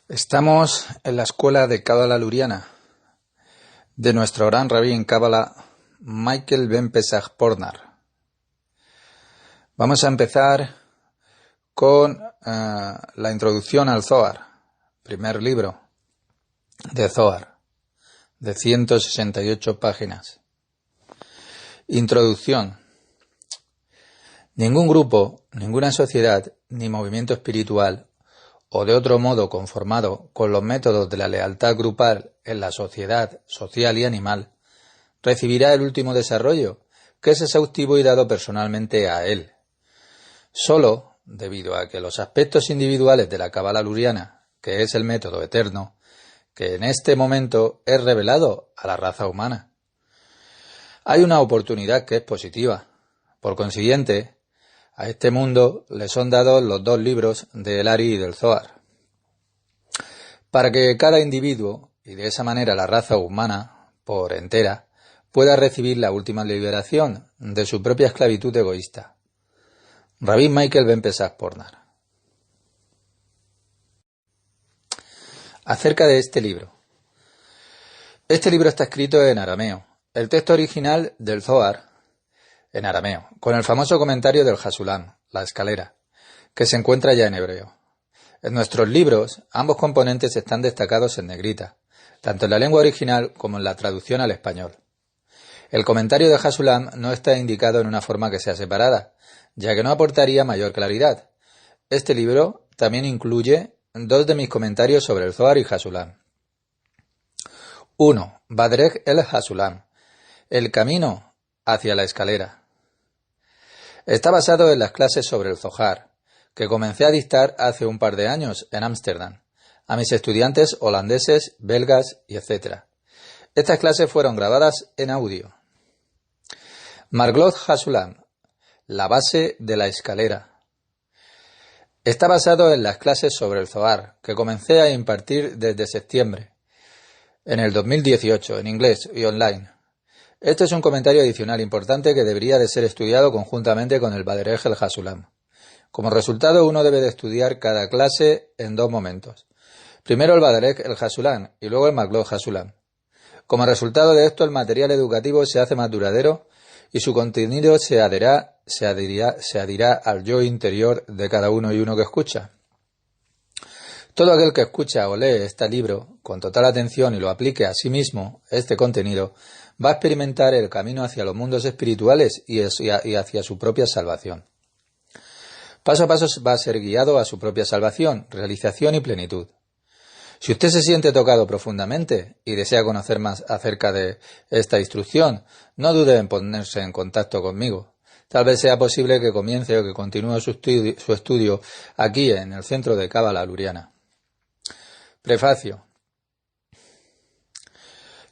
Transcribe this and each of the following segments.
Estamos en la escuela de Cábala Luriana de nuestro gran rabí en Cábala, Michael Ben Pesach Pornar. Vamos a empezar con la introducción al Zohar, primer libro de Zohar, de 168 páginas. Introducción. Ningún grupo, ninguna sociedad, ni movimiento espiritual o de otro modo conformado con los métodos de la lealtad grupal en la sociedad, social y animal, recibirá el último desarrollo, que es exhaustivo y dado personalmente a él. Solo, debido a que los aspectos individuales de la Cábala Luriana, que es el método eterno, que en este momento es revelado a la raza humana. Hay una oportunidad que es positiva. Por consiguiente, a este mundo le son dados los dos libros del Ari y del Zohar, para que cada individuo, y de esa manera la raza humana, por entera, pueda recibir la última liberación de su propia esclavitud egoísta. Rabí Michael Ben Pesach Pornar. Acerca de este libro. Este libro está escrito en arameo. El texto original del Zohar, en arameo, con el famoso comentario del Hasulam, la escalera, que se encuentra ya en hebreo. En nuestros libros, ambos componentes están destacados en negrita, tanto en la lengua original como en la traducción al español. El comentario de Hasulam no está indicado en una forma que sea separada, ya que no aportaría mayor claridad. Este libro también incluye dos de mis comentarios sobre el Zohar y Hasulam. 1. Badrej el Hasulam, el camino hacia la escalera. Está basado en las clases sobre el Zohar, que comencé a dictar hace un par de años en Ámsterdam, a mis estudiantes holandeses, belgas y etc. Estas clases fueron grabadas en audio. Marglot Hasulam, la base de la escalera. Está basado en las clases sobre el Zohar, que comencé a impartir desde septiembre, en el 2018, en inglés y online. Este es un comentario adicional importante que debería de ser estudiado conjuntamente con el Badrej el Hasulam. Como resultado, uno debe de estudiar cada clase en dos momentos. Primero el Badrej el Hasulam y luego el Marglot Hasulam. Como resultado de esto, el material educativo se hace más duradero y su contenido se adherirá al yo interior de cada uno y uno que escucha. Todo aquel que escucha o lee este libro con total atención y lo aplique a sí mismo, este contenido, va a experimentar el camino hacia los mundos espirituales y hacia su propia salvación. Paso a paso va a ser guiado a su propia salvación, realización y plenitud. Si usted se siente tocado profundamente y desea conocer más acerca de esta instrucción, no dude en ponerse en contacto conmigo. Tal vez sea posible que comience o que continúe su estudio aquí en el centro de Cábala Luriana. Prefacio.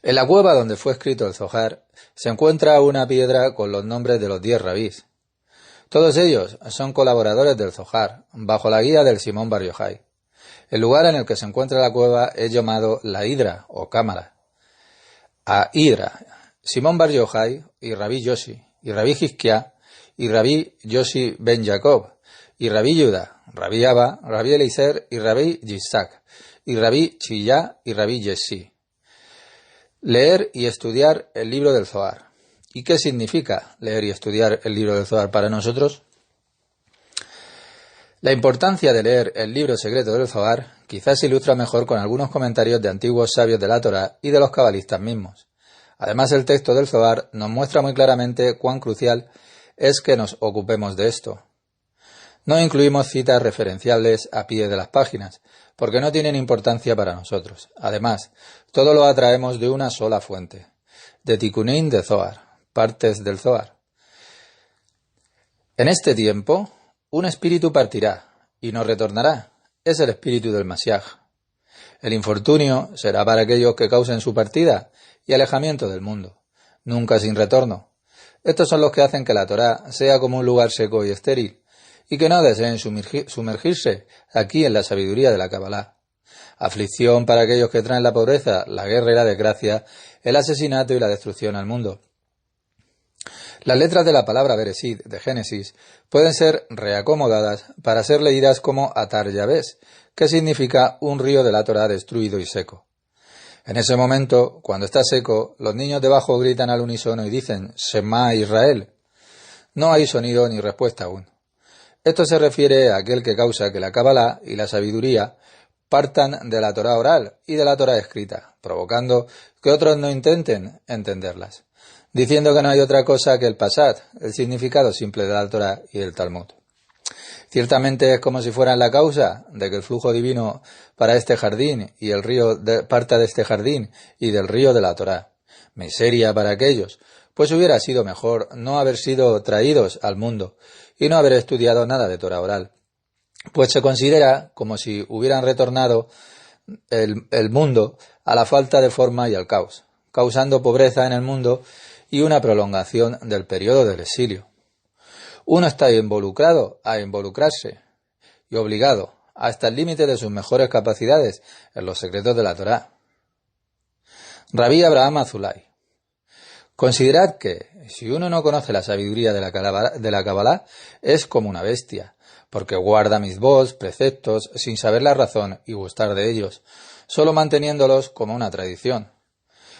En la cueva donde fue escrito el Zohar se encuentra una piedra con los nombres de los 10 rabís. Todos ellos son colaboradores del Zohar, bajo la guía del Simón Bar Yochai. El lugar en el que se encuentra la cueva es llamado la Hidra o Cámara. A Hidra, Simón Bar Yochai y Rabí Yoshi, y Rabí Hizkiá, y Rabí Yoshi ben Jacob, y Rabí Yuda, Rabí Abba, Rabí Eliezer y Rabí Yitzhak, y Rabí Chillá y Rabí Yesí. Leer y estudiar el libro del Zohar. ¿Y qué significa leer y estudiar el libro del Zohar para nosotros? La importancia de leer el libro secreto del Zohar quizás se ilustra mejor con algunos comentarios de antiguos sabios de la Torá y de los cabalistas mismos. Además, el texto del Zohar nos muestra muy claramente cuán crucial es que nos ocupemos de esto. No incluimos citas referenciables a pie de las páginas, porque no tienen importancia para nosotros. Además, todo lo atraemos de una sola fuente, de Tikkunim de Zohar, partes del Zohar. En este tiempo, un espíritu partirá y no retornará. Es el espíritu del Mashiach. El infortunio será para aquellos que causen su partida y alejamiento del mundo, nunca sin retorno. Estos son los que hacen que la Torá sea como un lugar seco y estéril, y que no deseen sumergirse aquí en la sabiduría de la Kabbalah. Aflicción para aquellos que traen la pobreza, la guerra y la desgracia, el asesinato y la destrucción al mundo. Las letras de la palabra Bereshit de Génesis pueden ser reacomodadas para ser leídas como Atar Yabes, que significa un río de la Torá destruido y seco. En ese momento, cuando está seco, los niños debajo gritan al unísono y dicen Shema Israel. No hay sonido ni respuesta aún. Esto se refiere a aquel que causa que la Kabbalah y la sabiduría partan de la Torá oral y de la Torá escrita, provocando que otros no intenten entenderlas, diciendo que no hay otra cosa que el Pashat, el significado simple de la Torá y del Talmud. Ciertamente es como si fueran la causa de que el flujo divino para este jardín y el río parta de este jardín y del río de la Torá. Miseria para aquellos, pues hubiera sido mejor no haber sido traídos al mundo y no haber estudiado nada de Torá oral, pues se considera como si hubieran retornado el mundo a la falta de forma y al caos, causando pobreza en el mundo y una prolongación del periodo del exilio. Uno está involucrado a involucrarse y obligado hasta el límite de sus mejores capacidades en los secretos de la Torá. Rabí Abraham Azulay. Considerad que, si uno no conoce la sabiduría de la Kabbalah, es como una bestia, porque guarda mitzvot, preceptos, sin saber la razón y gustar de ellos, solo manteniéndolos como una tradición.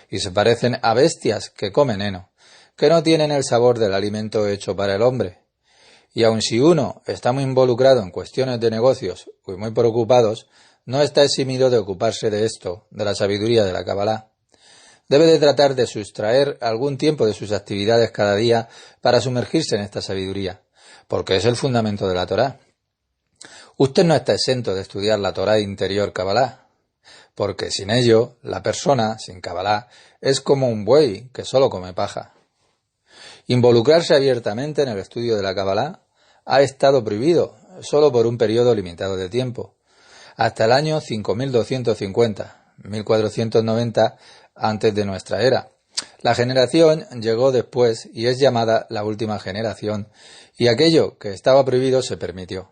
Y se parecen a bestias que comen heno, que no tienen el sabor del alimento hecho para el hombre. Y aun si uno está muy involucrado en cuestiones de negocios y muy preocupados, no está eximido de ocuparse de esto, de la sabiduría de la Kabbalah. Debe de tratar de sustraer algún tiempo de sus actividades cada día para sumergirse en esta sabiduría, porque es el fundamento de la Torá. Usted no está exento de estudiar la Torá interior Kabbalah, porque sin ello, la persona, sin Kabbalah, es como un buey que solo come paja. Involucrarse abiertamente en el estudio de la Kabbalah ha estado prohibido solo por un periodo limitado de tiempo, hasta el año 5250, 1490 antes de nuestra era. La generación llegó después y es llamada la última generación, y aquello que estaba prohibido se permitió.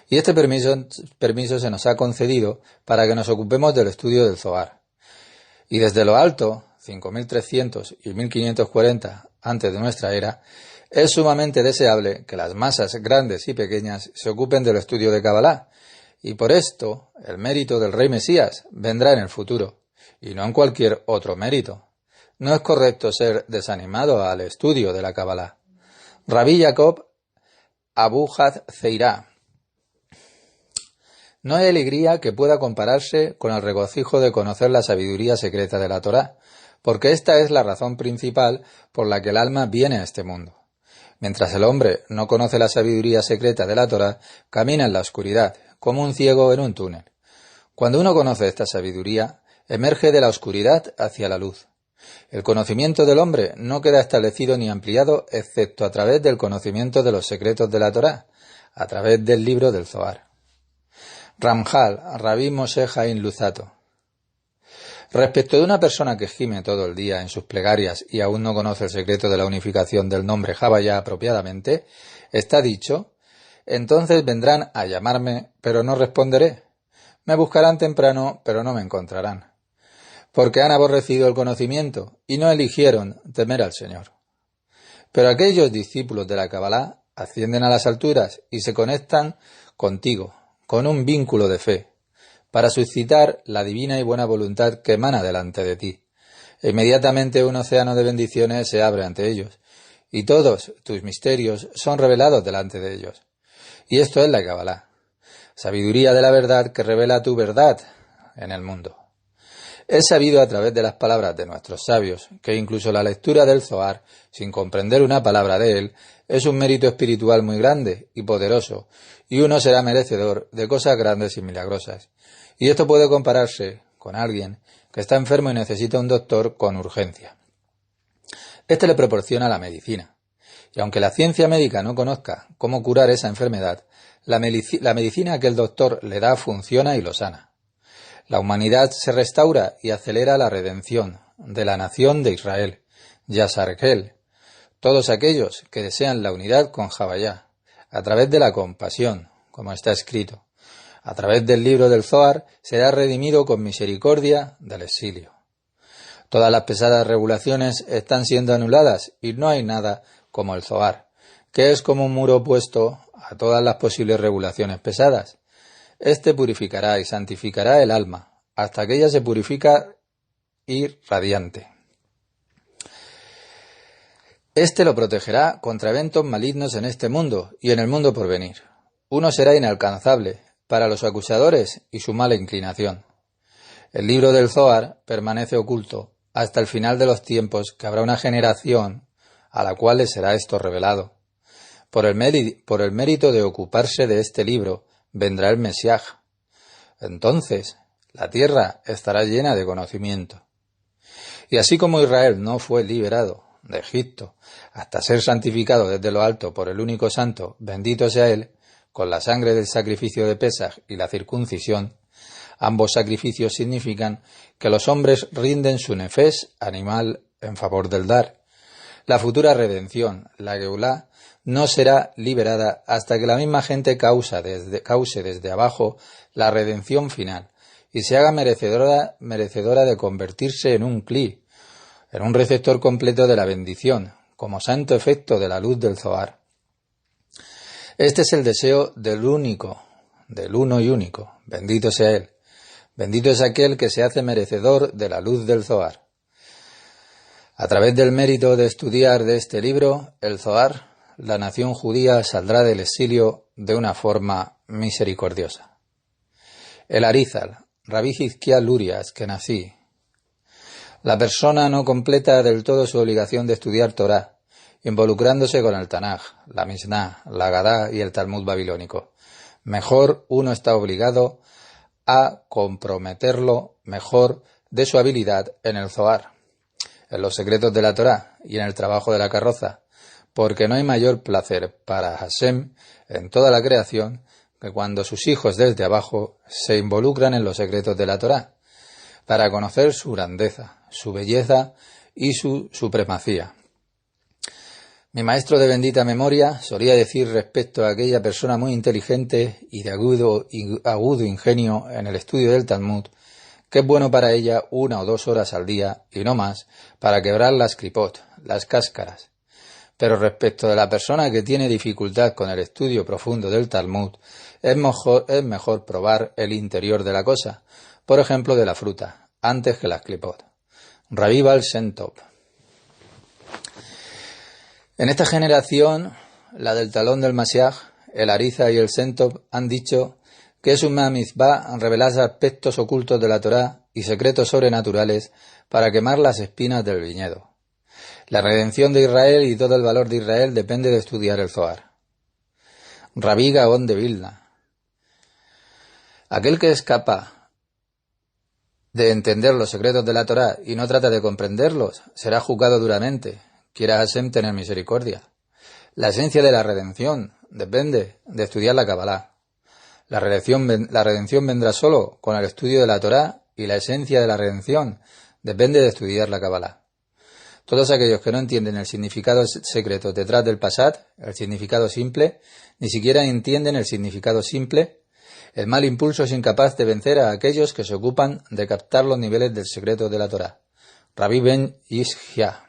Y este permiso se nos ha concedido para que nos ocupemos del estudio del Zohar. Y desde lo alto, 5300 y 1540 antes de nuestra era, es sumamente deseable que las masas grandes y pequeñas se ocupen del estudio de Kabbalah, y por esto el mérito del Rey Mesías vendrá en el futuro, y no en cualquier otro mérito. No es correcto ser desanimado al estudio de la Kabbalah. Rabí Jacob Abu Had Zeirá. No hay alegría que pueda compararse con el regocijo de conocer la sabiduría secreta de la Torá, porque esta es la razón principal por la que el alma viene a este mundo. Mientras el hombre no conoce la sabiduría secreta de la Torá, camina en la oscuridad, como un ciego en un túnel. Cuando uno conoce esta sabiduría, emerge de la oscuridad hacia la luz. El conocimiento del hombre no queda establecido ni ampliado excepto a través del conocimiento de los secretos de la Torá, a través del libro del Zohar. Ramjal, Rabí Moshe Haim Luzzatto. Respecto de una persona que gime todo el día en sus plegarias y aún no conoce el secreto de la unificación del nombre Javayá apropiadamente, está dicho: entonces vendrán a llamarme, pero no responderé. Me buscarán temprano, pero no me encontrarán. Porque han aborrecido el conocimiento y no eligieron temer al Señor. Pero aquellos discípulos de la Kabbalah ascienden a las alturas y se conectan contigo, con un vínculo de fe, para suscitar la divina y buena voluntad que emana delante de ti. E inmediatamente un océano de bendiciones se abre ante ellos, y todos tus misterios son revelados delante de ellos. Y esto es la Kabbalah, sabiduría de la verdad que revela tu verdad en el mundo. Es sabido a través de las palabras de nuestros sabios que incluso la lectura del Zohar, sin comprender una palabra de él, es un mérito espiritual muy grande y poderoso, y uno será merecedor de cosas grandes y milagrosas. Y esto puede compararse con alguien que está enfermo y necesita un doctor con urgencia. Este le proporciona la medicina, y aunque la ciencia médica no conozca cómo curar esa enfermedad, la medicina que el doctor le da funciona y lo sana. La humanidad se restaura y acelera la redención de la nación de Israel, Yasarkel, todos aquellos que desean la unidad con Javayá, a través de la compasión, como está escrito. A través del libro del Zohar será redimido con misericordia del exilio. Todas las pesadas regulaciones están siendo anuladas y no hay nada como el Zohar, que es como un muro opuesto a todas las posibles regulaciones pesadas. Este purificará y santificará el alma, hasta que ella se purifica y radiante. Este lo protegerá contra eventos malignos en este mundo y en el mundo por venir. Uno será inalcanzable para los acusadores y su mala inclinación. El libro del Zohar permanece oculto hasta el final de los tiempos, que habrá una generación a la cual le será esto revelado. Por el mérito de ocuparse de este libro vendrá el Mesías. Entonces la tierra estará llena de conocimiento. Y así como Israel no fue liberado de Egipto hasta ser santificado desde lo alto por el único santo, bendito sea él, con la sangre del sacrificio de Pesaj y la circuncisión, ambos sacrificios significan que los hombres rinden su nefés animal en favor del dar. La futura redención, la Geulá, no será liberada hasta que la misma gente cause desde abajo la redención final y se haga merecedora de convertirse en un cli, en un receptor completo de la bendición, como santo efecto de la luz del Zohar. Este es el deseo del uno y único, bendito sea él. Bendito es aquel que se hace merecedor de la luz del Zohar. A través del mérito de estudiar de este libro, el Zohar, la nación judía saldrá del exilio de una forma misericordiosa. El Arizal, Rabbi Hizkiah Luria Askenazí. La persona no completa del todo su obligación de estudiar Torá, involucrándose con el Tanaj, la Mishnah, la Gadá y el Talmud babilónico. Mejor uno está obligado a comprometerlo mejor de su habilidad en el Zohar, en los secretos de la Torá y en el trabajo de la carroza, porque no hay mayor placer para Hashem en toda la creación que cuando sus hijos desde abajo se involucran en los secretos de la Torá, para conocer su grandeza, su belleza y su supremacía. Mi maestro de bendita memoria solía decir respecto a aquella persona muy inteligente y de agudo ingenio en el estudio del Talmud, que es bueno para ella 1 o 2 horas al día, y no más, para quebrar las clipot, las cáscaras. Pero respecto de la persona que tiene dificultad con el estudio profundo del Talmud, es mejor probar el interior de la cosa, por ejemplo de la fruta, antes que las clipot. Rabbi Baal Shem Tov. En esta generación, la del talón del Mashiach, el Ariza y el Shem Tov han dicho que es una mitzvah revelar aspectos ocultos de la Torá y secretos sobrenaturales para quemar las espinas del viñedo. La redención de Israel y todo el valor de Israel depende de estudiar el Zohar. Rabbi Gaón de Vilna. Aquel que es capaz de entender los secretos de la Torá y no trata de comprenderlos, será juzgado duramente. Quiera Hashem tener misericordia. La esencia de la redención depende de estudiar la Kabbalah. La redención vendrá solo con el estudio de la Torá, y la esencia de la redención depende de estudiar la Kabbalah. Todos aquellos que no entienden el significado secreto detrás del Pashat, el significado simple, ni siquiera entienden el significado simple. El mal impulso es incapaz de vencer a aquellos que se ocupan de captar los niveles del secreto de la Torá. Rabbi Ben Ishia.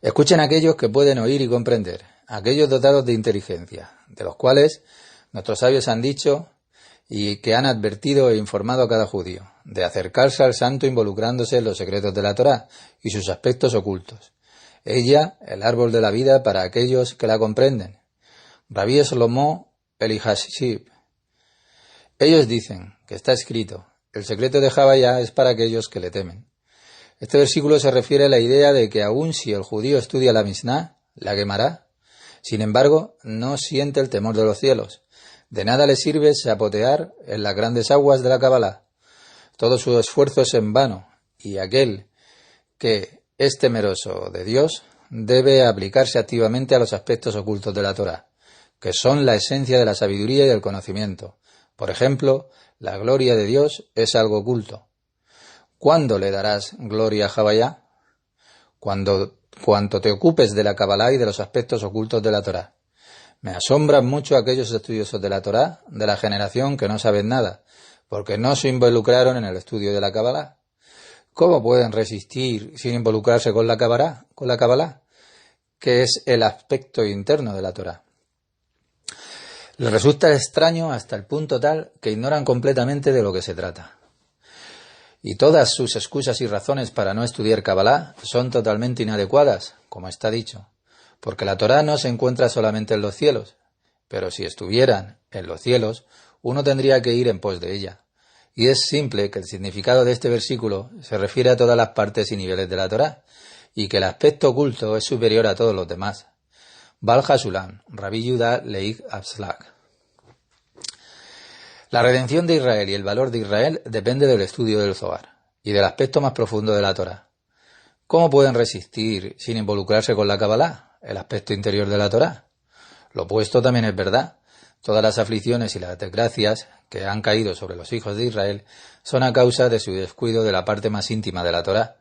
Escuchen a aquellos que pueden oír y comprender, aquellos dotados de inteligencia, de los cuales nuestros sabios han dicho y que han advertido e informado a cada judío, de acercarse al santo involucrándose en los secretos de la Torá y sus aspectos ocultos. Ella, el árbol de la vida para aquellos que la comprenden. Rabbi Shlomo Elihashib. Ellos dicen que está escrito, el secreto de Javayá es para aquellos que le temen. Este versículo se refiere a la idea de que aun si el judío estudia la Mishnah, la quemará. Sin embargo, no siente el temor de los cielos. De nada le sirve chapotear en las grandes aguas de la Kabbalah. Todo su esfuerzo es en vano, y aquel que es temeroso de Dios debe aplicarse activamente a los aspectos ocultos de la Torá, que son la esencia de la sabiduría y del conocimiento. Por ejemplo, la gloria de Dios es algo oculto. ¿Cuándo le darás gloria a Javayá? Cuanto te ocupes de la Kabbalah y de los aspectos ocultos de la Torá. Me asombran mucho aquellos estudiosos de la Torá de la generación que no saben nada, porque no se involucraron en el estudio de la Kabbalah. ¿Cómo pueden resistir sin involucrarse con la Kabbalah? que es el aspecto interno de la Torá. Les resulta extraño hasta el punto tal que ignoran completamente de lo que se trata. Y todas sus excusas y razones para no estudiar Kabbalah son totalmente inadecuadas, como está dicho, porque la Torá no se encuentra solamente en los cielos, pero si estuvieran en los cielos, uno tendría que ir en pos de ella. Y es simple que el significado de este versículo se refiere a todas las partes y niveles de la Torá, y que el aspecto oculto es superior a todos los demás. Bal Hasulam, Rabbi Yehuda Leib Abslag. La redención de Israel y el valor de Israel depende del estudio del Zohar y del aspecto más profundo de la Torá. ¿Cómo pueden resistir sin involucrarse con la Kabbalah, el aspecto interior de la Torá? Lo opuesto también es verdad. Todas las aflicciones y las desgracias que han caído sobre los hijos de Israel son a causa de su descuido de la parte más íntima de la Torá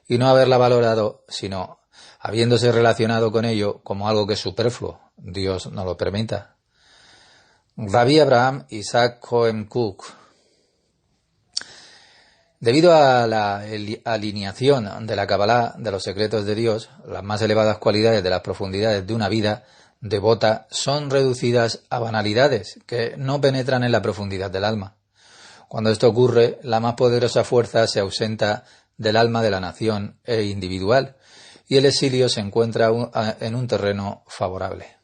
y no haberla valorado, sino habiéndose relacionado con ello como algo que es superfluo. Dios no lo permita. Rabbi Abraham Isaac Cohen Cook. Debido a la alineación de la Kabbalah de los secretos de Dios, las más elevadas cualidades de las profundidades de una vida devota son reducidas a banalidades que no penetran en la profundidad del alma. Cuando esto ocurre, la más poderosa fuerza se ausenta del alma de la nación e individual, y el exilio se encuentra en un terreno favorable.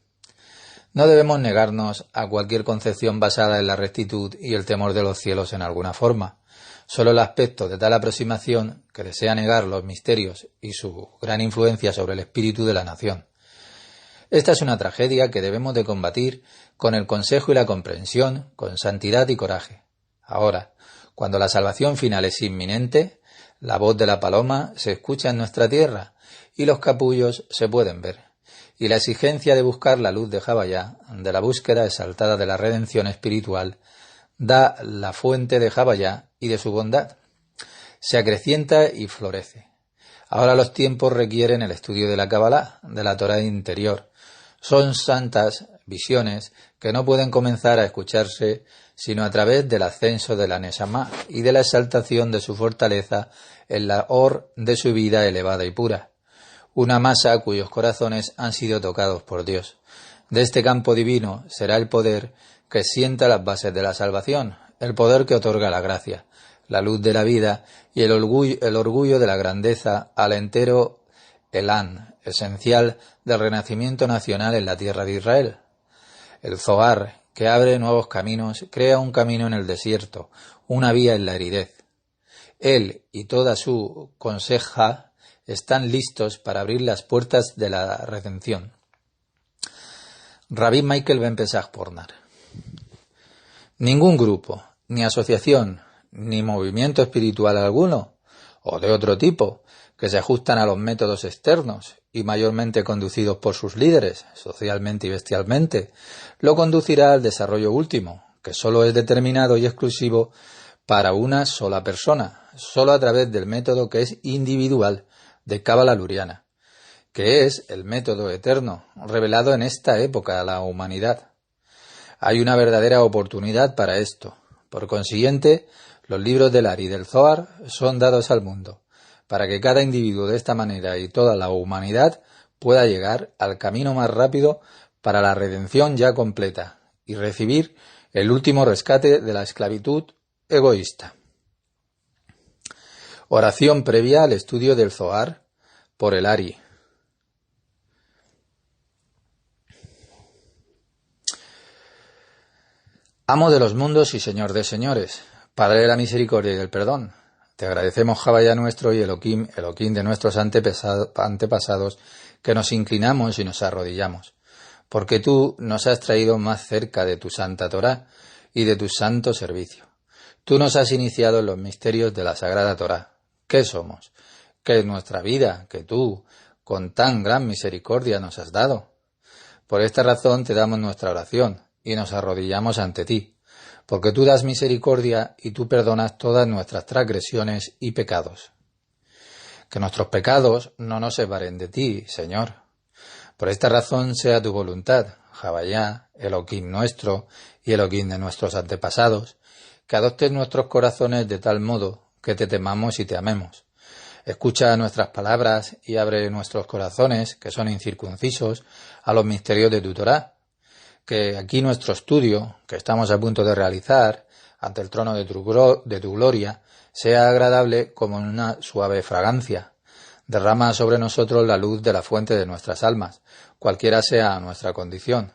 No debemos negarnos a cualquier concepción basada en la rectitud y el temor de los cielos en alguna forma. Solo el aspecto de tal aproximación que desea negar los misterios y su gran influencia sobre el espíritu de la nación. Esta es una tragedia que debemos de combatir con el consejo y la comprensión, con santidad y coraje. Ahora, cuando la salvación final es inminente, la voz de la paloma se escucha en nuestra tierra y los capullos se pueden ver. Y la exigencia de buscar la luz de Jabayá, de la búsqueda exaltada de la redención espiritual, da la fuente de Jabayá y de su bondad. Se acrecienta y florece. Ahora los tiempos requieren el estudio de la Kabbalah, de la Torá interior. Son santas visiones que no pueden comenzar a escucharse sino a través del ascenso de la Neshama y de la exaltación de su fortaleza en la or de su vida elevada y pura. Una masa cuyos corazones han sido tocados por Dios. De este campo divino será el poder que sienta las bases de la salvación, el poder que otorga la gracia, la luz de la vida y el orgullo de la grandeza al entero Elán, esencial del renacimiento nacional en la tierra de Israel. El Zohar, que abre nuevos caminos, crea un camino en el desierto, una vía en la aridez. Él y toda su conseja están listos para abrir las puertas de la redención. Rabbi Michael Ben Pesach Pornar. Ningún grupo, ni asociación, ni movimiento espiritual alguno, o de otro tipo, que se ajustan a los métodos externos y mayormente conducidos por sus líderes, socialmente y bestialmente, lo conducirá al desarrollo último, que solo es determinado y exclusivo para una sola persona, solo a través del método que es individual de Cábala Luriana, que es el método eterno revelado en esta época a la humanidad. Hay una verdadera oportunidad para esto. Por consiguiente, los libros del Ari y del Zohar son dados al mundo, para que cada individuo de esta manera y toda la humanidad pueda llegar al camino más rápido para la redención ya completa y recibir el último rescate de la esclavitud egoísta. Oración previa al estudio del Zohar por el Ari. Amo de los mundos y Señor de señores, Padre de la misericordia y del perdón, te agradecemos, Jabayá nuestro y Elohim de nuestros antepasados, que nos inclinamos y nos arrodillamos, porque tú nos has traído más cerca de tu santa Torá y de tu santo servicio. Tú nos has iniciado en los misterios de la sagrada Torá. ¿Qué somos? ¿Qué es nuestra vida que tú, con tan gran misericordia, nos has dado? Por esta razón te damos nuestra oración y nos arrodillamos ante ti, porque tú das misericordia y tú perdonas todas nuestras transgresiones y pecados. Que nuestros pecados no nos separen de ti, Señor. Por esta razón sea tu voluntad, Jabayá, Elohim nuestro y Elohim de nuestros antepasados, que adoptes nuestros corazones de tal modo que te temamos y te amemos. Escucha nuestras palabras y abre nuestros corazones, que son incircuncisos, a los misterios de tu Torá. Que aquí nuestro estudio, que estamos a punto de realizar, ante el trono de tu gloria, sea agradable como una suave fragancia. Derrama sobre nosotros la luz de la fuente de nuestras almas, cualquiera sea nuestra condición.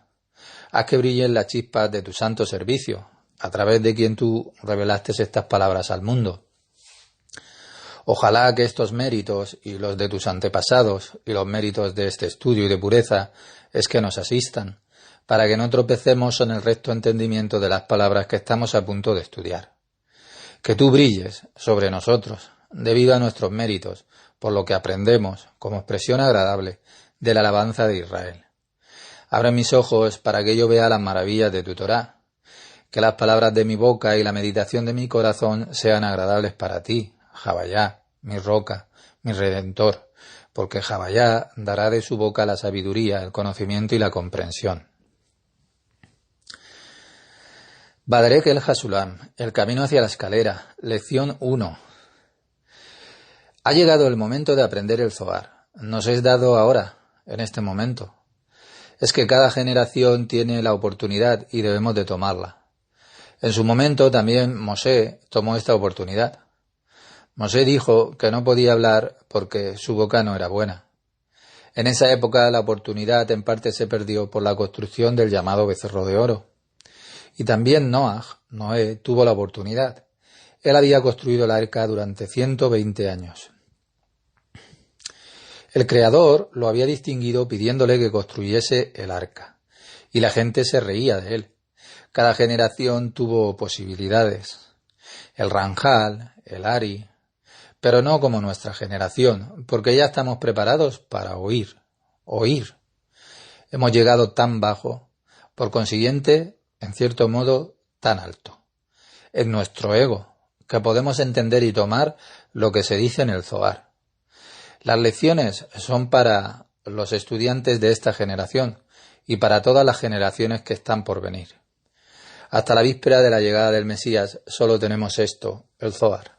Haz que brillen las chispas de tu santo servicio, a través de quien tú revelaste estas palabras al mundo. Ojalá que estos méritos y los de tus antepasados y los méritos de este estudio y de pureza es que nos asistan, para que no tropecemos en el recto entendimiento de las palabras que estamos a punto de estudiar. Que tú brilles sobre nosotros, debido a nuestros méritos, por lo que aprendemos, como expresión agradable, de la alabanza de Israel. Abre mis ojos para que yo vea las maravillas de tu Torá, que las palabras de mi boca y la meditación de mi corazón sean agradables para ti, Javayá, mi roca, mi redentor, porque Javayá dará de su boca la sabiduría, el conocimiento y la comprensión. Baderek el Hasulam, el camino hacia la escalera, lección 1. Ha llegado el momento de aprender el Zohar. Nos es dado ahora, en este momento. Es que cada generación tiene la oportunidad y debemos de tomarla. En su momento también Mosé tomó esta oportunidad. Mosé dijo que no podía hablar porque su boca no era buena. En esa época la oportunidad en parte se perdió por la construcción del llamado becerro de oro. Y también Noé, tuvo la oportunidad. Él había construido el arca durante 120 años. El Creador lo había distinguido pidiéndole que construyese el arca. Y la gente se reía de él. Cada generación tuvo posibilidades. El Ranjal, el Ari, pero no como nuestra generación, porque ya estamos preparados para oír. Hemos llegado tan bajo, por consiguiente, en cierto modo, tan alto. Es nuestro ego, que podemos entender y tomar lo que se dice en el Zohar. Las lecciones son para los estudiantes de esta generación y para todas las generaciones que están por venir. Hasta la víspera de la llegada del Mesías solo tenemos esto, el Zohar.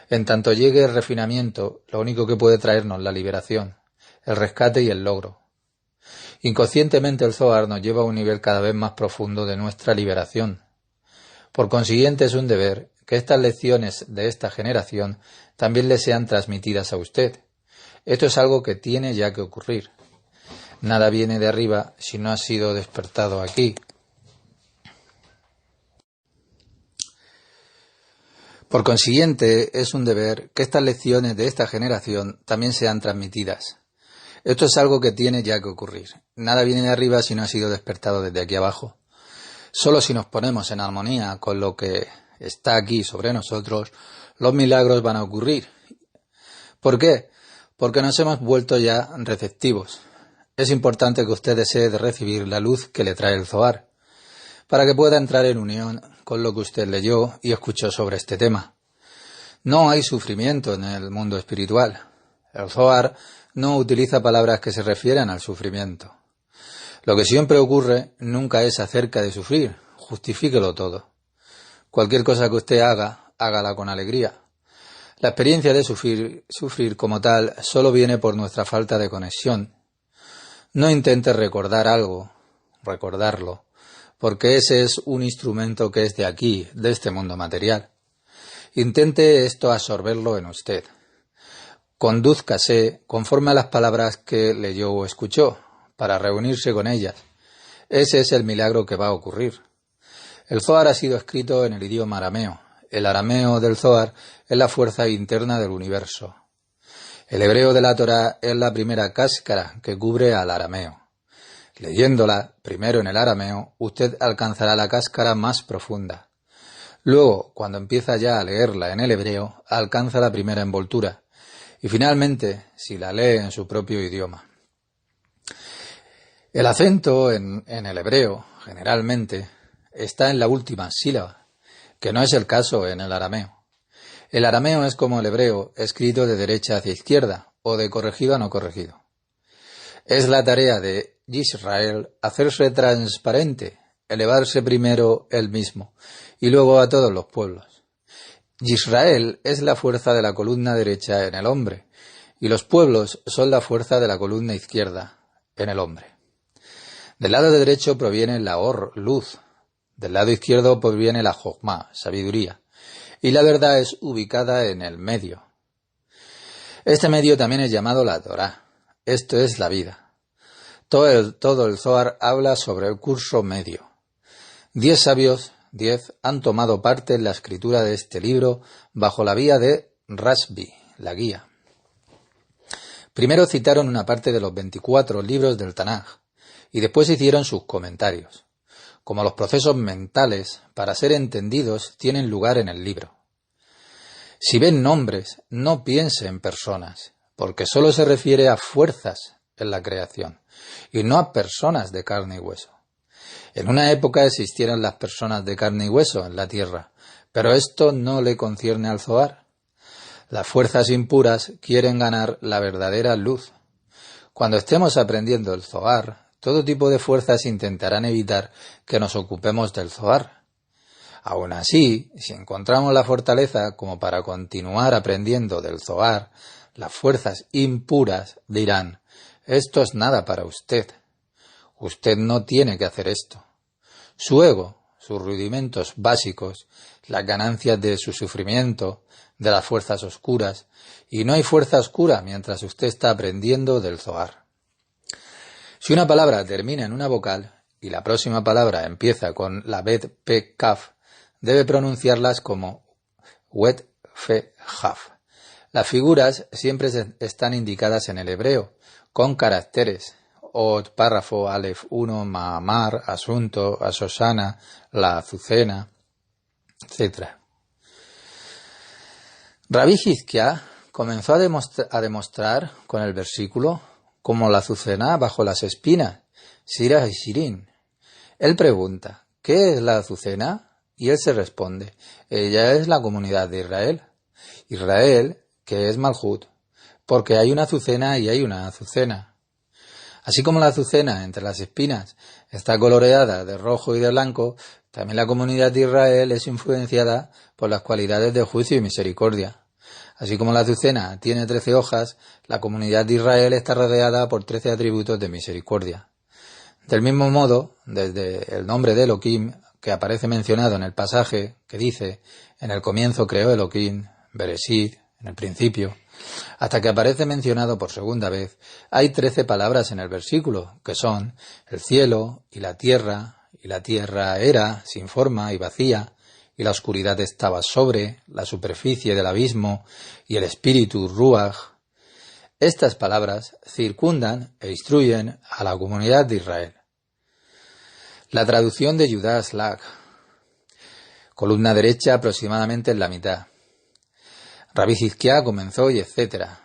En tanto llegue el refinamiento, lo único que puede traernos la liberación, el rescate y el logro. Inconscientemente el Zohar nos lleva a un nivel cada vez más profundo de nuestra liberación. Por consiguiente es un deber que estas lecciones de esta generación también le sean transmitidas a usted. Esto es algo que tiene ya que ocurrir. Nada viene de arriba si no ha sido despertado aquí. Por consiguiente, es un deber que estas lecciones de esta generación también sean transmitidas. Esto es algo que tiene ya que ocurrir. Nada viene de arriba si no ha sido despertado desde aquí abajo. Solo si nos ponemos en armonía con lo que está aquí sobre nosotros, los milagros van a ocurrir. ¿Por qué? Porque nos hemos vuelto ya receptivos. Es importante que usted desee de recibir la luz que le trae el Zohar, para que pueda entrar en unión con lo que usted leyó y escuchó sobre este tema. No hay sufrimiento en el mundo espiritual. El Zohar no utiliza palabras que se refieran al sufrimiento. Lo que siempre ocurre nunca es acerca de sufrir, justifíquelo todo. Cualquier cosa que usted haga, hágala con alegría. La experiencia de sufrir como tal solo viene por nuestra falta de conexión. No intente recordar algo, recordarlo, porque ese es un instrumento que es de aquí, de este mundo material. Intente esto absorberlo en usted. Condúzcase conforme a las palabras que leyó o escuchó, para reunirse con ellas. Ese es el milagro que va a ocurrir. El Zohar ha sido escrito en el idioma arameo. El arameo del Zohar es la fuerza interna del universo. El hebreo de la Torá es la primera cáscara que cubre al arameo. Leyéndola primero en el arameo, usted alcanzará la cáscara más profunda. Luego, cuando empieza ya a leerla en el hebreo, alcanza la primera envoltura. Y finalmente, si la lee en su propio idioma. El acento en el hebreo, generalmente, está en la última sílaba, que no es el caso en el arameo. El arameo es como el hebreo, escrito de derecha hacia izquierda, o de corregido a no corregido. Es la tarea de Israel hacerse transparente, elevarse primero él mismo, y luego a todos los pueblos. Yisrael es la fuerza de la columna derecha en el hombre, y los pueblos son la fuerza de la columna izquierda en el hombre. Del lado derecho proviene la Or, luz. Del lado izquierdo proviene la Jokmá, sabiduría. Y la verdad es ubicada en el medio. Este medio también es llamado la Torá. Esto es la vida. Todo el Zohar habla sobre el curso medio. 10 sabios, 10, han tomado parte en la escritura de este libro bajo la vía de Rashbi, la guía. Primero citaron una parte de los 24 libros del Tanaj y después hicieron sus comentarios. Como los procesos mentales, para ser entendidos, tienen lugar en el libro. Si ven nombres, no piense en personas, porque solo se refiere a fuerzas en la creación, y no a personas de carne y hueso. En una época existieron las personas de carne y hueso en la tierra, pero esto no le concierne al Zohar. Las fuerzas impuras quieren ganar la verdadera luz. Cuando estemos aprendiendo el Zohar, todo tipo de fuerzas intentarán evitar que nos ocupemos del Zohar. Aún así, si encontramos la fortaleza como para continuar aprendiendo del Zohar, las fuerzas impuras dirán: esto es nada para usted. Usted no tiene que hacer esto. Su ego, sus rudimentos básicos, las ganancias de su sufrimiento, de las fuerzas oscuras, y no hay fuerza oscura mientras usted está aprendiendo del Zohar. Si una palabra termina en una vocal y la próxima palabra empieza con la Bet, Pe, Kaf, debe pronunciarlas como Wet, Fe, Jaf. Las figuras siempre están indicadas en el hebreo, con caracteres, Ot, párrafo, Alef 1, Maamar, asunto, Asosana, la azucena, etc. Rabbi Hizkia comenzó a demostrar con el versículo como la azucena bajo las espinas, Sirah y Shirin. Él pregunta: ¿qué es la azucena? Y él se responde: ella es la comunidad de Israel. Israel, que es Malhut, porque hay una azucena y hay una azucena. Así como la azucena entre las espinas está coloreada de rojo y de blanco, también la comunidad de Israel es influenciada por las cualidades de juicio y misericordia. Así como la azucena tiene 13 hojas, la comunidad de Israel está rodeada por 13 atributos de misericordia. Del mismo modo, desde el nombre de Elohim, que aparece mencionado en el pasaje que dice: en el comienzo creó Elohim, Bereshit, en el principio, hasta que aparece mencionado por segunda vez, hay 13 palabras en el versículo, que son el cielo y la tierra era sin forma y vacía, y la oscuridad estaba sobre la superficie del abismo, y el espíritu Ruach. Estas palabras circundan e instruyen a la comunidad de Israel. La traducción de Yudá Slag. Columna derecha aproximadamente en la mitad. Rabbi Hizkia comenzó y etcétera.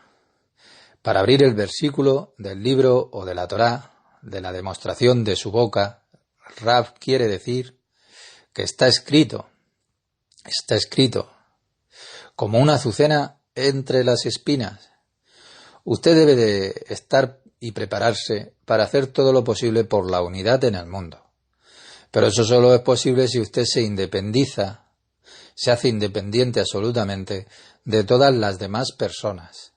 Para abrir el versículo del libro o de la Torá, de la demostración de su boca, Rab quiere decir que está escrito, como una azucena entre las espinas. Usted debe de estar y prepararse para hacer todo lo posible por la unidad en el mundo. Pero eso solo es posible si usted se independiza, se hace independiente absolutamente de todas las demás personas.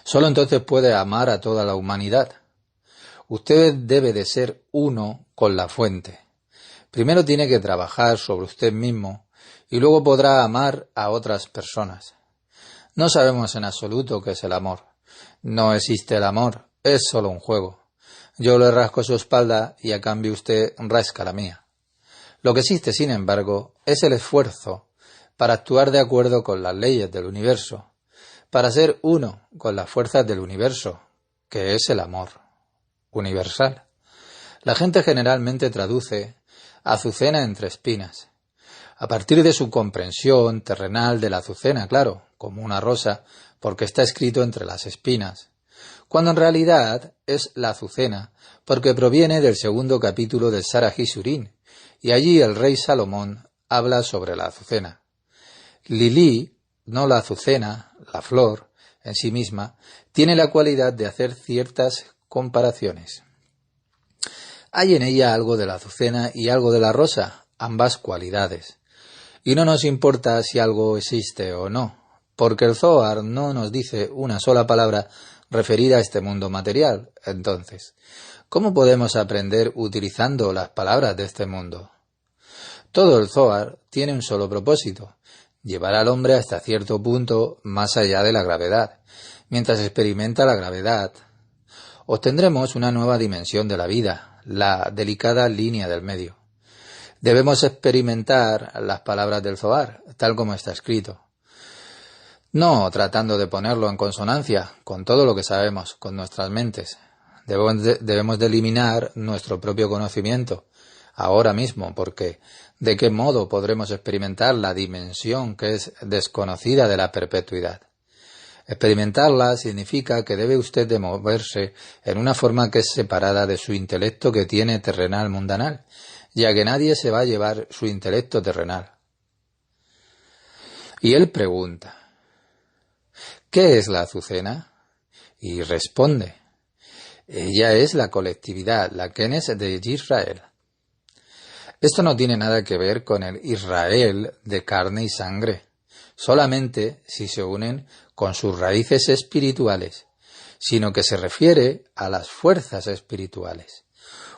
Solo entonces puede amar a toda la humanidad. Usted debe de ser uno con la fuente. Primero tiene que trabajar sobre usted mismo y luego podrá amar a otras personas. No sabemos en absoluto qué es el amor. No existe el amor, es solo un juego. Yo le rasco su espalda y a cambio usted rasca la mía. Lo que existe, sin embargo, es el esfuerzo para actuar de acuerdo con las leyes del universo, para ser uno con las fuerzas del universo, que es el amor universal. La gente generalmente traduce azucena entre espinas, a partir de su comprensión terrenal de la azucena, claro, como una rosa, porque está escrito entre las espinas, cuando en realidad es la azucena, porque proviene del segundo capítulo del Sarah Hisurín, y allí el rey Salomón habla sobre la azucena. Lili, no la azucena, la flor, en sí misma, tiene la cualidad de hacer ciertas comparaciones. Hay en ella algo de la azucena y algo de la rosa, ambas cualidades. Y no nos importa si algo existe o no, porque el Zohar no nos dice una sola palabra referida a este mundo material. Entonces, ¿cómo podemos aprender utilizando las palabras de este mundo? Todo el Zohar tiene un solo propósito: llevar al hombre hasta cierto punto más allá de la gravedad. Mientras experimenta la gravedad, obtendremos una nueva dimensión de la vida, la delicada línea del medio. Debemos experimentar las palabras del Zohar, tal como está escrito, no tratando de ponerlo en consonancia con todo lo que sabemos, con nuestras mentes. Debemos de eliminar nuestro propio conocimiento ahora mismo, porque ¿de qué modo podremos experimentar la dimensión que es desconocida de la perpetuidad? Experimentarla significa que debe usted de moverse en una forma que es separada de su intelecto que tiene terrenal mundanal, ya que nadie se va a llevar su intelecto terrenal. Y él pregunta, ¿qué es la azucena? Y responde, ella es la colectividad, la Kenes de Israel. Esto no tiene nada que ver con el Israel de carne y sangre, solamente si se unen con sus raíces espirituales, sino que se refiere a las fuerzas espirituales.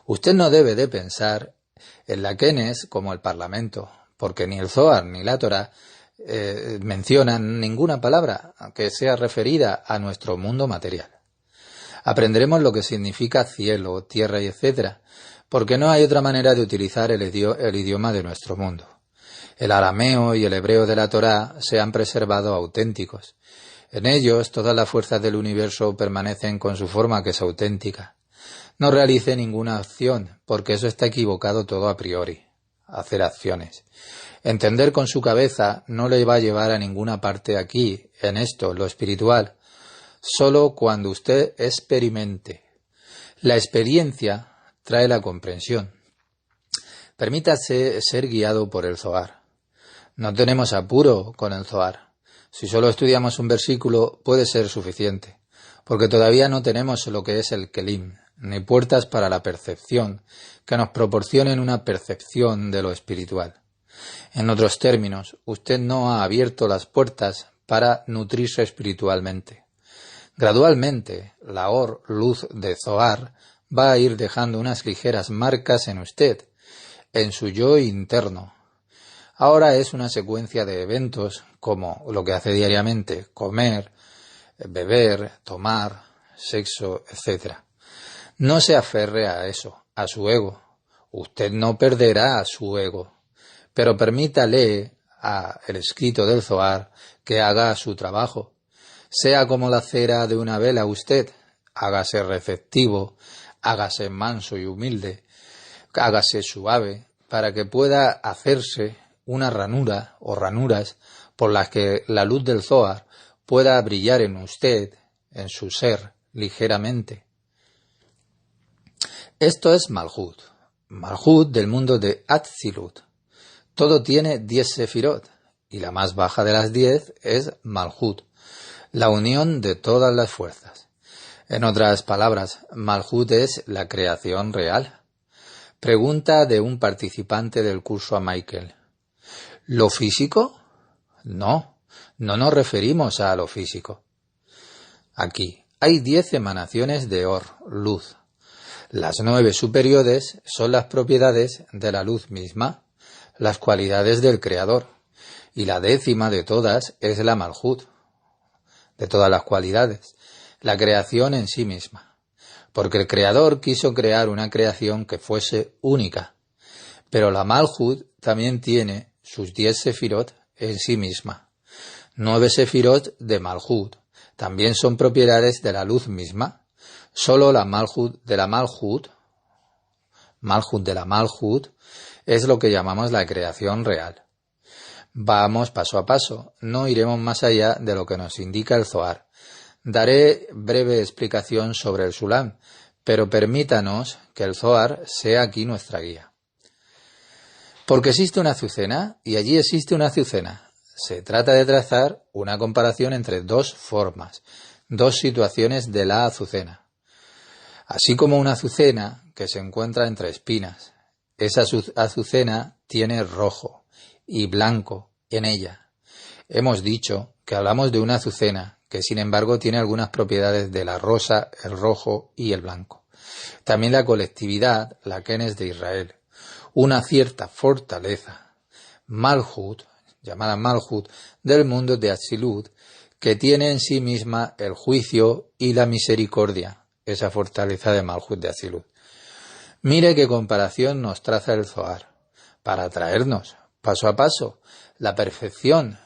Usted no debe de pensar en la Kenes como el Parlamento, porque ni el Zohar ni la Torá mencionan ninguna palabra que sea referida a nuestro mundo material. Aprenderemos lo que significa cielo, tierra y etcétera, porque no hay otra manera de utilizar el idioma de nuestro mundo. El arameo y el hebreo de la Torá se han preservado auténticos. En ellos todas las fuerzas del universo permanecen con su forma que es auténtica. No realice ninguna acción, porque eso está equivocado todo a priori. Hacer acciones. Entender con su cabeza no le va a llevar a ninguna parte aquí, en esto, lo espiritual, solo cuando usted experimente. La experiencia trae la comprensión. Permítase ser guiado por el Zohar. No tenemos apuro con el Zohar. Si solo estudiamos un versículo puede ser suficiente, porque todavía no tenemos lo que es el Kelim, ni puertas para la percepción, que nos proporcionen una percepción de lo espiritual. En otros términos, usted no ha abierto las puertas para nutrirse espiritualmente. Gradualmente, la luz de Zohar va a ir dejando unas ligeras marcas en usted, en su yo interno. Ahora es una secuencia de eventos como lo que hace diariamente: comer, beber, tomar, sexo, etc. No se aferre a eso, a su ego. Usted no perderá a su ego, pero permítale al escrito del Zohar que haga su trabajo. Sea como la cera de una vela usted, hágase receptivo, hágase manso y humilde, hágase suave, para que pueda hacerse una ranura o ranuras por las que la luz del Zohar pueda brillar en usted, en su ser, ligeramente. Esto es Malhut. Malhut del mundo de Atzilut. Todo tiene 10 sefirot, y la más baja de las 10 es Malhut, la unión de todas las fuerzas. En otras palabras, Malhut es la creación real. Pregunta de un participante del curso a Michael. ¿Lo físico? No nos referimos a lo físico. Aquí hay 10 emanaciones de luz. Las 9 superiores son las propiedades de la luz misma, las cualidades del Creador, y la 10ª de todas es la Malhut, de todas las cualidades, la creación en sí misma, porque el Creador quiso crear una creación que fuese única, pero la Malhut también tiene sus 10 sefirot en sí misma. 9 sefirot de Malhut también son propiedades de la luz misma. Solo la Malhut de la Malhut es lo que llamamos la creación real. Vamos paso a paso, no iremos más allá de lo que nos indica el Zohar. Daré breve explicación sobre el Sulam, pero permítanos que el Zohar sea aquí nuestra guía. Porque existe una azucena y allí existe una azucena. Se trata de trazar una comparación entre dos formas, dos situaciones de la azucena. Así como una azucena que se encuentra entre espinas. Esa azucena tiene rojo y blanco en ella. Hemos dicho que hablamos de una azucena, que sin embargo tiene algunas propiedades de la rosa, el rojo y el blanco. También la colectividad, la Kenes de Israel, una cierta fortaleza, Malhut, llamada Malhut, del mundo de Atzilut, que tiene en sí misma el juicio y la misericordia, esa fortaleza de Malhut de Atzilut. Mire qué comparación nos traza el Zohar, para traernos, paso a paso, la perceptivos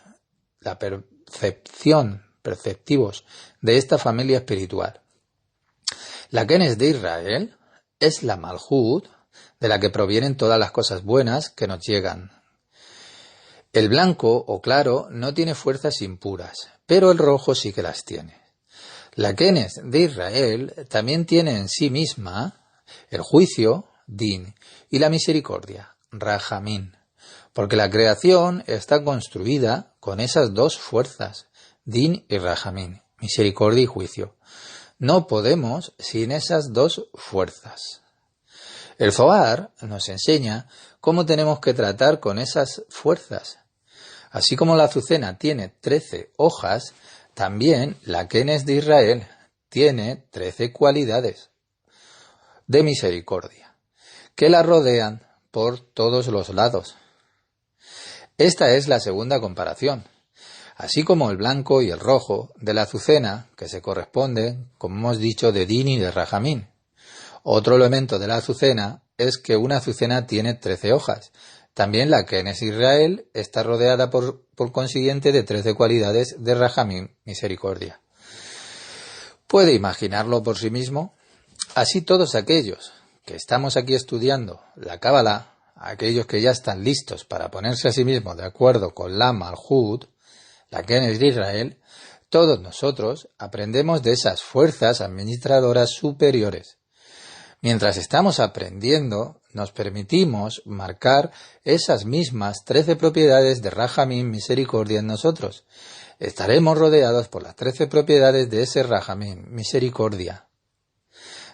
de esta familia espiritual. La Kenes de Israel es la Malhut, de la que provienen todas las cosas buenas que nos llegan. El blanco o claro no tiene fuerzas impuras, pero el rojo sí que las tiene. La Kenes de Israel también tiene en sí misma el juicio, Din, y la misericordia, Rahamín, porque la creación está construida con esas dos fuerzas, Din y Rahamín, misericordia y juicio. No podemos sin esas dos fuerzas. El Zohar nos enseña cómo tenemos que tratar con esas fuerzas. Así como la azucena tiene 13 hojas, también la Kenes de Israel tiene 13 cualidades de misericordia, que la rodean por todos los lados. Esta es la segunda comparación. Así como el blanco y el rojo de la azucena, que se corresponden, como hemos dicho, de Din y de Rahamín. Otro elemento de la azucena es que una azucena tiene 13 hojas. También la Kenes Israel está rodeada por consiguiente de 13 cualidades de Rahamín, misericordia. ¿Puede imaginarlo por sí mismo? Así todos aquellos que estamos aquí estudiando la Cábala, aquellos que ya están listos para ponerse a sí mismos de acuerdo con la Malhut, la Kenes de Israel, todos nosotros aprendemos de esas fuerzas administradoras superiores. Mientras estamos aprendiendo, nos permitimos marcar esas mismas 13 propiedades de Rahamín, misericordia en nosotros. Estaremos rodeados por las 13 propiedades de ese Rahamín, misericordia.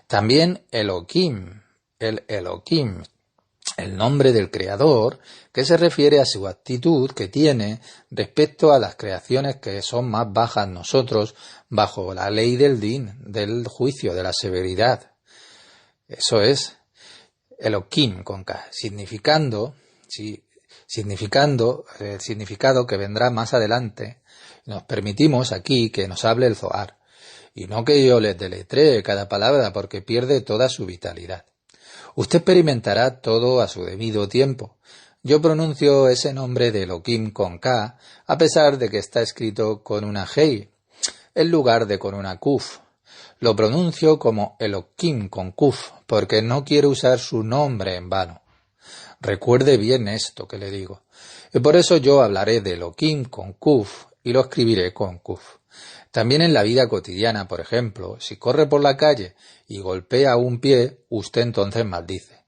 También Elohim, el nombre del Creador, que se refiere a su actitud que tiene respecto a las creaciones que son más bajas nosotros, bajo la ley del Din, del juicio, de la severidad. Eso es Elohim con K, significando el significado que vendrá más adelante. Nos permitimos aquí que nos hable el Zohar, y no que yo les deletree cada palabra porque pierde toda su vitalidad. Usted experimentará todo a su debido tiempo. Yo pronuncio ese nombre de Elohim con K, a pesar de que está escrito con una Hei, en lugar de con una Kuf. Lo pronuncio como Elohim con Kuf, porque no quiero usar su nombre en vano. Recuerde bien esto que le digo. Y por eso yo hablaré de Elohim con Kuf y lo escribiré con Kuf. También en la vida cotidiana, por ejemplo, si corre por la calle y golpea un pie, usted entonces maldice.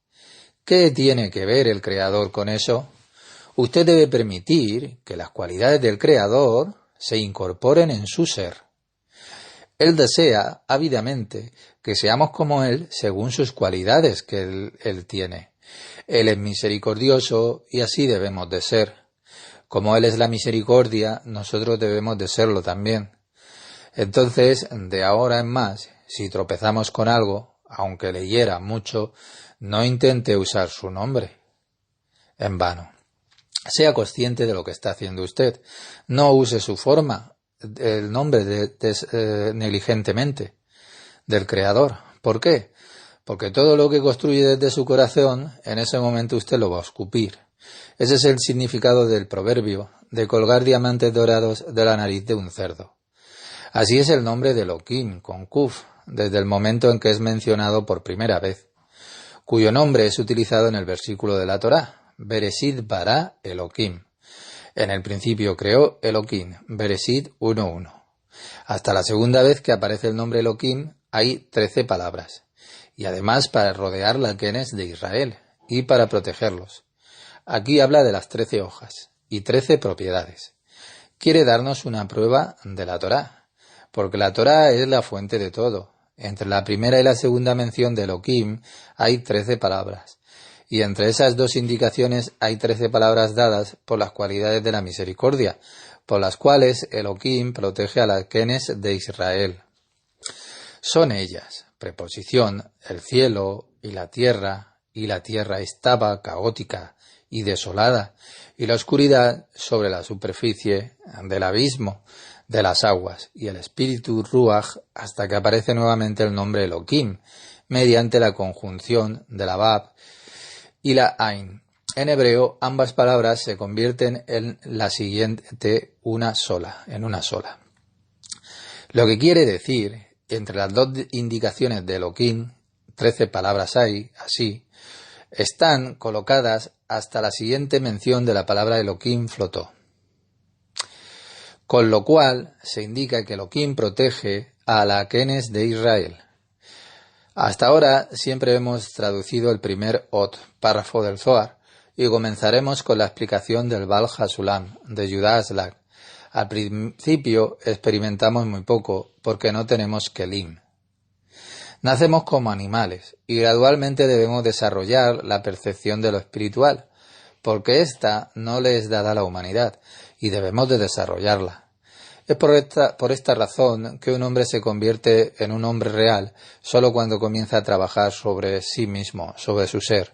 ¿Qué tiene que ver el Creador con eso? Usted debe permitir que las cualidades del Creador se incorporen en su ser. Él desea ávidamente que seamos como Él según sus cualidades que Él tiene. Él es misericordioso y así debemos de ser. Como Él es la misericordia, nosotros debemos de serlo también. Entonces, de ahora en más, si tropezamos con algo, aunque le hiera mucho, no intente usar su nombre en vano. Sea consciente de lo que está haciendo usted. No use su forma, el nombre negligentemente del Creador. ¿Por qué? Porque todo lo que construye desde su corazón, en ese momento usted lo va a escupir. Ese es el significado del proverbio de colgar diamantes dorados de la nariz de un cerdo. Así es el nombre de Elohim, con Kuf, desde el momento en que es mencionado por primera vez, cuyo nombre es utilizado en el versículo de la Torá, Bereshit bara Elohim. En el principio creó Elohim, Bereshit 1:1. Hasta la segunda vez que aparece el nombre Elohim hay 13 palabras, y además para rodear la Kenes de Israel y para protegerlos. Aquí habla de las 13 hojas y 13 propiedades. Quiere darnos una prueba de la Torá, porque la Torá es la fuente de todo. Entre la primera y la segunda mención de Elohim hay 13 palabras, y entre esas dos indicaciones hay 13 palabras dadas por las cualidades de la misericordia, por las cuales Elohim protege a las Kenes de Israel. Son ellas, preposición, el cielo y la tierra estaba caótica y desolada, y la oscuridad sobre la superficie del abismo de las aguas, y el espíritu Ruach, hasta que aparece nuevamente el nombre Elohim, mediante la conjunción de la Bab y la Ain. En hebreo, ambas palabras se convierten en la siguiente en una sola. Lo que quiere decir, entre las dos indicaciones de Elohim, 13 palabras hay, así, están colocadas hasta la siguiente mención de la palabra Elohim flotó. Con lo cual se indica que Elohim protege a la Kenes de Israel. Hasta ahora siempre hemos traducido el primer párrafo del Zohar, y comenzaremos con la explicación del Baal Hasulam de Judá Aslak. Al principio experimentamos muy poco porque no tenemos kelim. Nacemos como animales y gradualmente debemos desarrollar la percepción de lo espiritual, porque ésta no le es dada a la humanidad y debemos de desarrollarla. Es por esta razón que un hombre se convierte en un hombre real solo cuando comienza a trabajar sobre sí mismo, sobre su ser.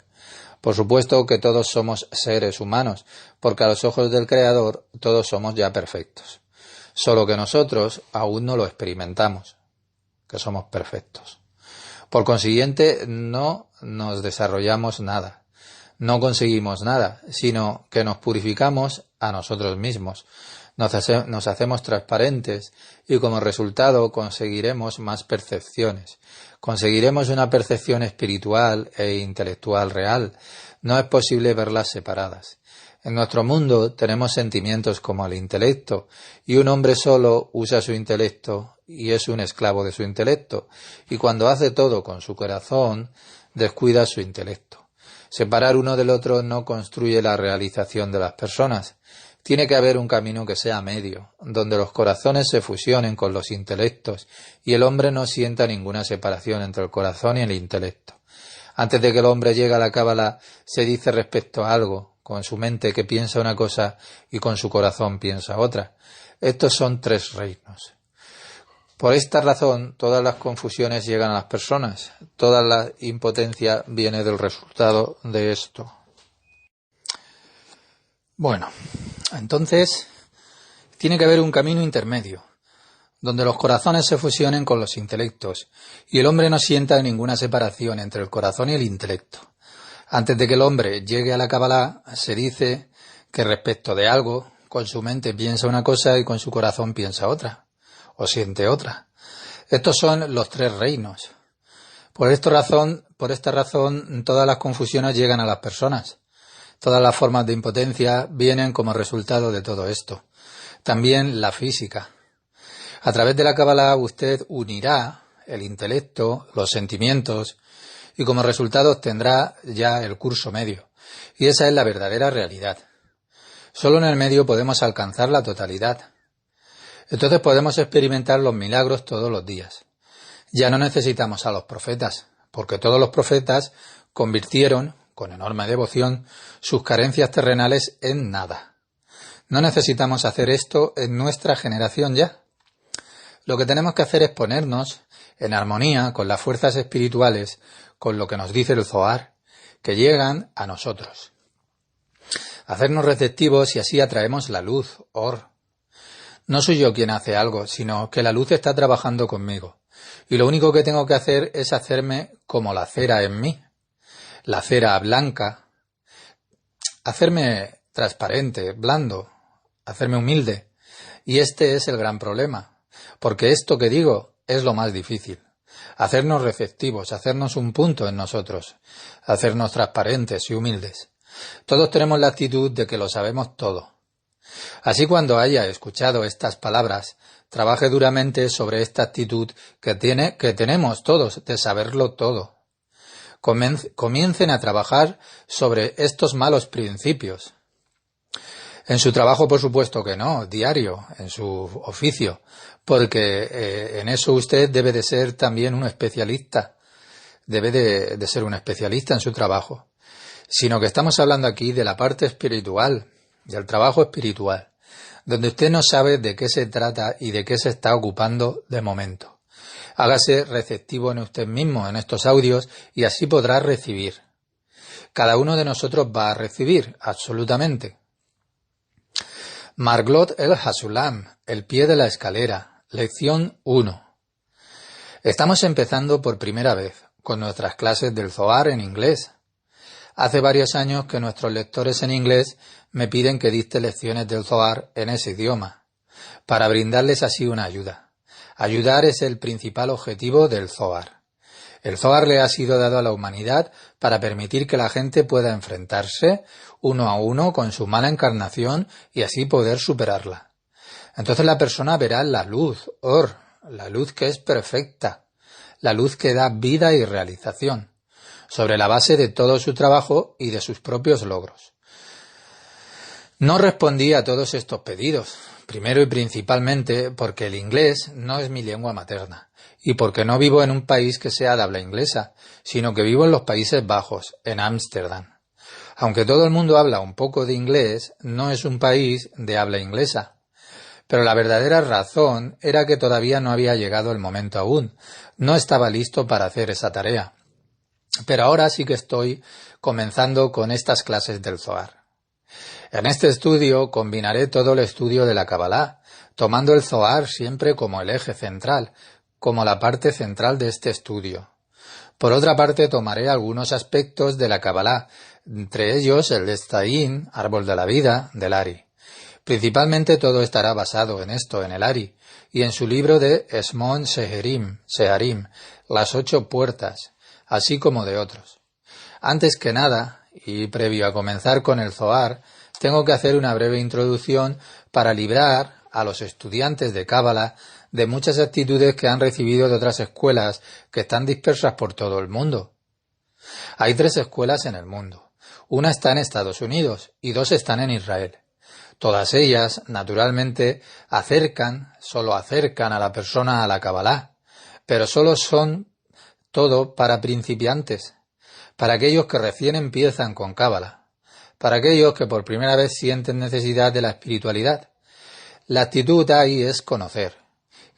Por supuesto que todos somos seres humanos, porque a los ojos del Creador todos somos ya perfectos. Solo que nosotros aún no lo experimentamos, que somos perfectos. Por consiguiente, no nos desarrollamos nada, no conseguimos nada, sino que nos purificamos a nosotros mismos, nos hacemos transparentes y como resultado conseguiremos más percepciones. Conseguiremos una percepción espiritual e intelectual real. No es posible verlas separadas. En nuestro mundo tenemos sentimientos como el intelecto, y un hombre solo usa su intelecto y es un esclavo de su intelecto, y cuando hace todo con su corazón, descuida su intelecto. Separar uno del otro no construye la realización de las personas. Tiene que haber un camino que sea medio, donde los corazones se fusionen con los intelectos y el hombre no sienta ninguna separación entre el corazón y el intelecto. Antes de que el hombre llegue a la Cábala, se dice respecto a algo, con su mente que piensa una cosa y con su corazón piensa otra. Estos son 3 reinos. Por esta razón, todas las confusiones llegan a las personas. Toda la impotencia viene del resultado de esto. Bueno, entonces tiene que haber un camino intermedio, donde los corazones se fusionen con los intelectos y el hombre no sienta ninguna separación entre el corazón y el intelecto. Antes de que el hombre llegue a la Kabbalah, se dice que respecto de algo, con su mente piensa una cosa y con su corazón piensa otra, o siente otra. Estos son los 3 reinos. Por esta razón, todas las confusiones llegan a las personas. Todas las formas de impotencia vienen como resultado de todo esto. También la física. A través de la Kabbalah usted unirá el intelecto, los sentimientos, y como resultado obtendrá ya el curso medio. Y esa es la verdadera realidad. Solo en el medio podemos alcanzar la totalidad. Entonces podemos experimentar los milagros todos los días. Ya no necesitamos a los profetas, porque todos los profetas convirtieron, con enorme devoción, sus carencias terrenales en nada. No necesitamos hacer esto en nuestra generación ya. Lo que tenemos que hacer es ponernos en armonía con las fuerzas espirituales, con lo que nos dice el Zohar, que llegan a nosotros. Hacernos receptivos y así atraemos la luz, Or. No soy yo quien hace algo, sino que la luz está trabajando conmigo. Y lo único que tengo que hacer es hacerme como la cera en mí. La cera blanca, hacerme transparente, blando, hacerme humilde. Y este es el gran problema, porque esto que digo es lo más difícil. Hacernos receptivos, hacernos un punto en nosotros, hacernos transparentes y humildes. Todos tenemos la actitud de que lo sabemos todo. Así cuando haya escuchado estas palabras, trabaje duramente sobre esta actitud que tenemos todos de saberlo todo. Comiencen a trabajar sobre estos malos principios. En su trabajo, por supuesto que no, diario, en su oficio, porque en eso usted debe de ser también un especialista, debe de ser un especialista en su trabajo. sino que estamos hablando aquí de la parte espiritual, del trabajo espiritual, donde usted no sabe de qué se trata y de qué se está ocupando de momento. Hágase receptivo en usted mismo en estos audios y así podrá recibir. Cada uno de nosotros va a recibir, absolutamente. Marglot el Hasulam, el pie de la escalera, lección 1. Estamos empezando por primera vez con nuestras clases del Zohar en inglés. Hace varios años que nuestros lectores en inglés me piden que dicte lecciones del Zohar en ese idioma, para brindarles así una ayuda. Ayudar es el principal objetivo del Zohar. El Zohar le ha sido dado a la humanidad para permitir que la gente pueda enfrentarse uno a uno con su mala encarnación y así poder superarla. Entonces la persona verá la luz, la luz que es perfecta, la luz que da vida y realización, sobre la base de todo su trabajo y de sus propios logros. No respondí a todos estos pedidos, primero y principalmente porque el inglés no es mi lengua materna y porque no vivo en un país que sea de habla inglesa, sino que vivo en los Países Bajos, en Ámsterdam. Aunque todo el mundo habla un poco de inglés, no es un país de habla inglesa. Pero la verdadera razón era que todavía no había llegado el momento aún, no estaba listo para hacer esa tarea. Pero ahora sí que estoy comenzando con estas clases del Zohar. En este estudio combinaré todo el estudio de la Kabbalah, tomando el Zohar siempre como el eje central, como la parte central de este estudio. Por otra parte, tomaré algunos aspectos de la Kabbalah, entre ellos el Estaín, árbol de la vida, del Ari. Principalmente todo estará basado en esto, en el Ari, y en su libro de Esmon Seharim, las 8 puertas, así como de otros. Antes que nada, y previo a comenzar con el Zohar, tengo que hacer una breve introducción para librar a los estudiantes de Cábala de muchas actitudes que han recibido de otras escuelas que están dispersas por todo el mundo. Hay 3 escuelas en el mundo. Una está en Estados Unidos y 2 están en Israel. Todas ellas, naturalmente, solo acercan a la persona a la Kabbalah, pero solo son todo para principiantes, para aquellos que recién empiezan con Kabbalah, para aquellos que por primera vez sienten necesidad de la espiritualidad. La actitud ahí es conocer.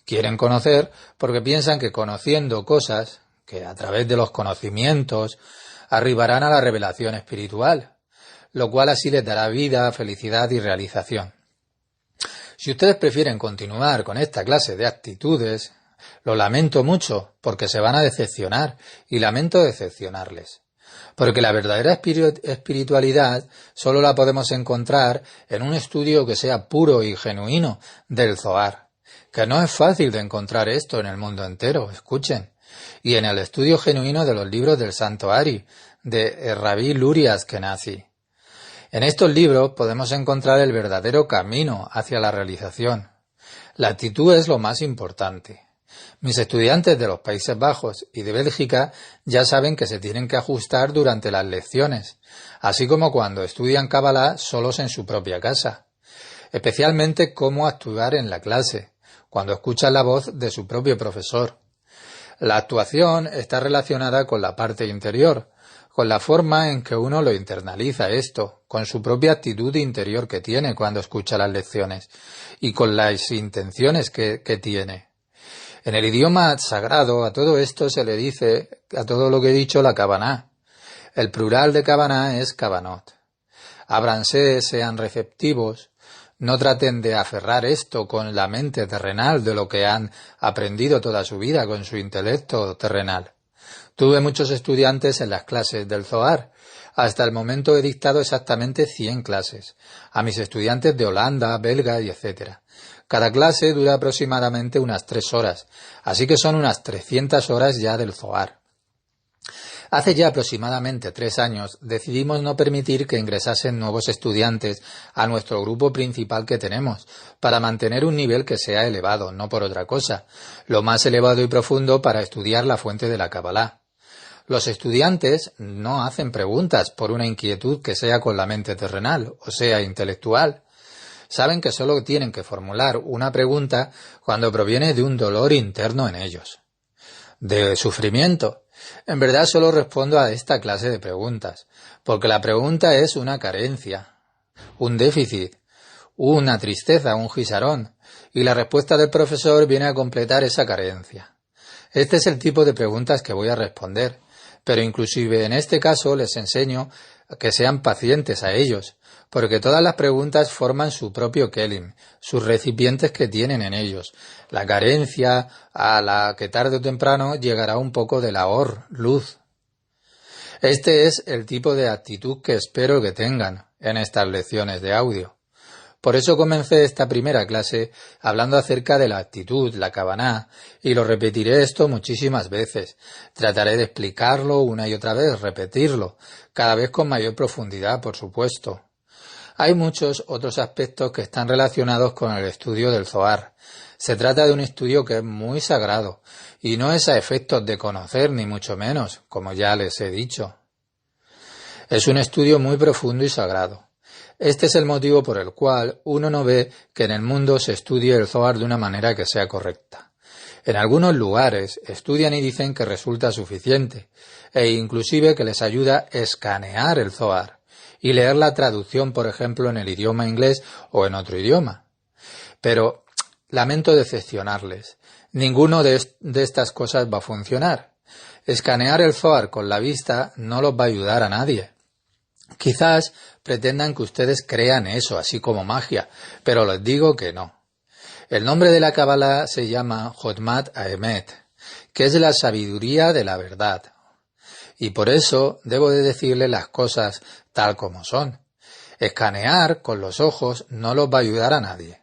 Quieren conocer porque piensan que conociendo cosas, que a través de los conocimientos, arribarán a la revelación espiritual, lo cual así les dará vida, felicidad y realización. Si ustedes prefieren continuar con esta clase de actitudes, lo lamento mucho porque se van a decepcionar y lamento decepcionarles. Porque la verdadera espiritualidad solo la podemos encontrar en un estudio que sea puro y genuino del Zohar, que no es fácil de encontrar esto en el mundo entero, escuchen, y en el estudio genuino de los libros del Santo Ari, de Rabí Luri Ashkenazi. En estos libros podemos encontrar el verdadero camino hacia la realización. La actitud es lo más importante. Mis estudiantes de los Países Bajos y de Bélgica ya saben que se tienen que ajustar durante las lecciones, así como cuando estudian Kabbalah solos en su propia casa. Especialmente cómo actuar en la clase, cuando escuchan la voz de su propio profesor. La actuación está relacionada con la parte interior, con la forma en que uno lo internaliza esto, con su propia actitud interior que tiene cuando escucha las lecciones y con las intenciones que tiene. En el idioma sagrado a todo esto se le dice, a todo lo que he dicho, la Kavaná. El plural de Kavaná es Kavanot. Ábranse, sean receptivos, no traten de aferrar esto con la mente terrenal de lo que han aprendido toda su vida con su intelecto terrenal. Tuve muchos estudiantes en las clases del Zohar. Hasta el momento he dictado exactamente 100 clases, a mis estudiantes de Holanda, Belga y etc. Cada clase dura aproximadamente unas 3 horas, así que son unas 300 horas ya del Zohar. Hace ya aproximadamente 3 años decidimos no permitir que ingresasen nuevos estudiantes a nuestro grupo principal que tenemos, para mantener un nivel que sea elevado, no por otra cosa, lo más elevado y profundo para estudiar la fuente de la Kabbalah. Los estudiantes no hacen preguntas por una inquietud que sea con la mente terrenal, o sea, intelectual. Saben que solo tienen que formular una pregunta cuando proviene de un dolor interno en ellos, de sufrimiento, En verdad solo respondo a esta clase de preguntas, porque la pregunta es una carencia, un déficit, una tristeza, un gisarón, y la respuesta del profesor viene a completar esa carencia. Este es el tipo de preguntas que voy a responder, pero inclusive en este caso les enseño que sean pacientes a ellos, porque todas las preguntas forman su propio kelim, sus recipientes que tienen en ellos, la carencia a la que tarde o temprano llegará un poco de la luz. Este es el tipo de actitud que espero que tengan en estas lecciones de audio. Por eso comencé esta primera clase hablando acerca de la actitud, la Kavaná, y lo repetiré esto muchísimas veces. Trataré de explicarlo una y otra vez, repetirlo, cada vez con mayor profundidad, por supuesto. Hay muchos otros aspectos que están relacionados con el estudio del Zohar. Se trata de un estudio que es muy sagrado, y no es a efectos de conocer, ni mucho menos, como ya les he dicho. Es un estudio muy profundo y sagrado. Este es el motivo por el cual uno no ve que en el mundo se estudie el Zohar de una manera que sea correcta. En algunos lugares estudian y dicen que resulta suficiente, e inclusive que les ayuda a escanear el Zohar y leer la traducción, por ejemplo, en el idioma inglés o en otro idioma. Pero lamento decepcionarles. Ninguno de estas cosas va a funcionar. Escanear el Zohar con la vista no los va a ayudar a nadie. Quizás pretendan que ustedes crean eso, así como magia, pero les digo que no. El nombre de la Kabbalah se llama Hotmat Haemet, que es la sabiduría de la verdad. Y por eso debo de decirle las cosas tal como son. Escanear con los ojos no los va a ayudar a nadie.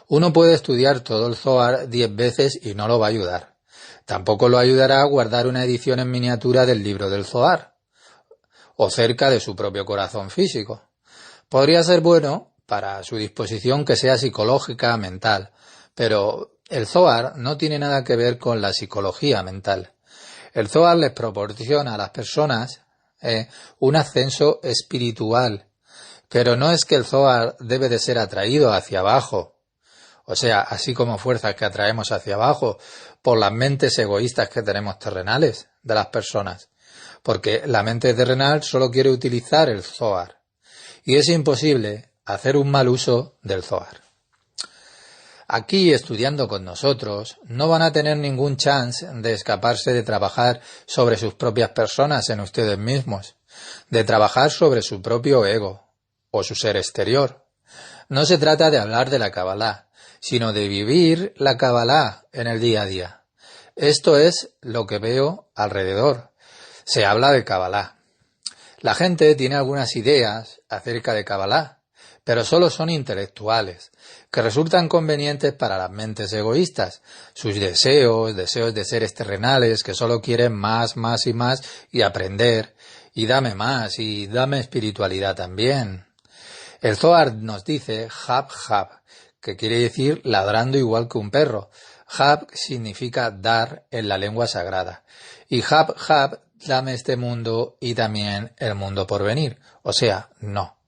Uno puede estudiar todo el Zohar 10 veces y no lo va a ayudar. Tampoco lo ayudará a guardar una edición en miniatura del libro del Zohar, o cerca de su propio corazón físico. Podría ser bueno para su disposición que sea psicológica, mental, pero el Zohar no tiene nada que ver con la psicología mental. El Zohar les proporciona a las personas un ascenso espiritual, pero no es que el Zohar debe de ser atraído hacia abajo, o sea, así como fuerzas que atraemos hacia abajo por las mentes egoístas que tenemos terrenales de las personas, porque la mente terrenal solo quiere utilizar el Zohar, y es imposible hacer un mal uso del Zohar. Aquí, estudiando con nosotros, no van a tener ningún chance de escaparse de trabajar sobre sus propias personas en ustedes mismos, de trabajar sobre su propio ego, o su ser exterior. No se trata de hablar de la Kabbalah, sino de vivir la Kabbalah en el día a día. Esto es lo que veo alrededor. Se habla de Kabbalah. La gente tiene algunas ideas acerca de Kabbalah, pero solo son intelectuales, que resultan convenientes para las mentes egoístas, sus deseos de seres terrenales que solo quieren más y aprender, y dame más, y dame espiritualidad también. El Zohar nos dice Hab, que quiere decir ladrando igual que un perro. Hab significa dar en la lengua sagrada, y Hab, dame este mundo y también el mundo por venir, o sea, no.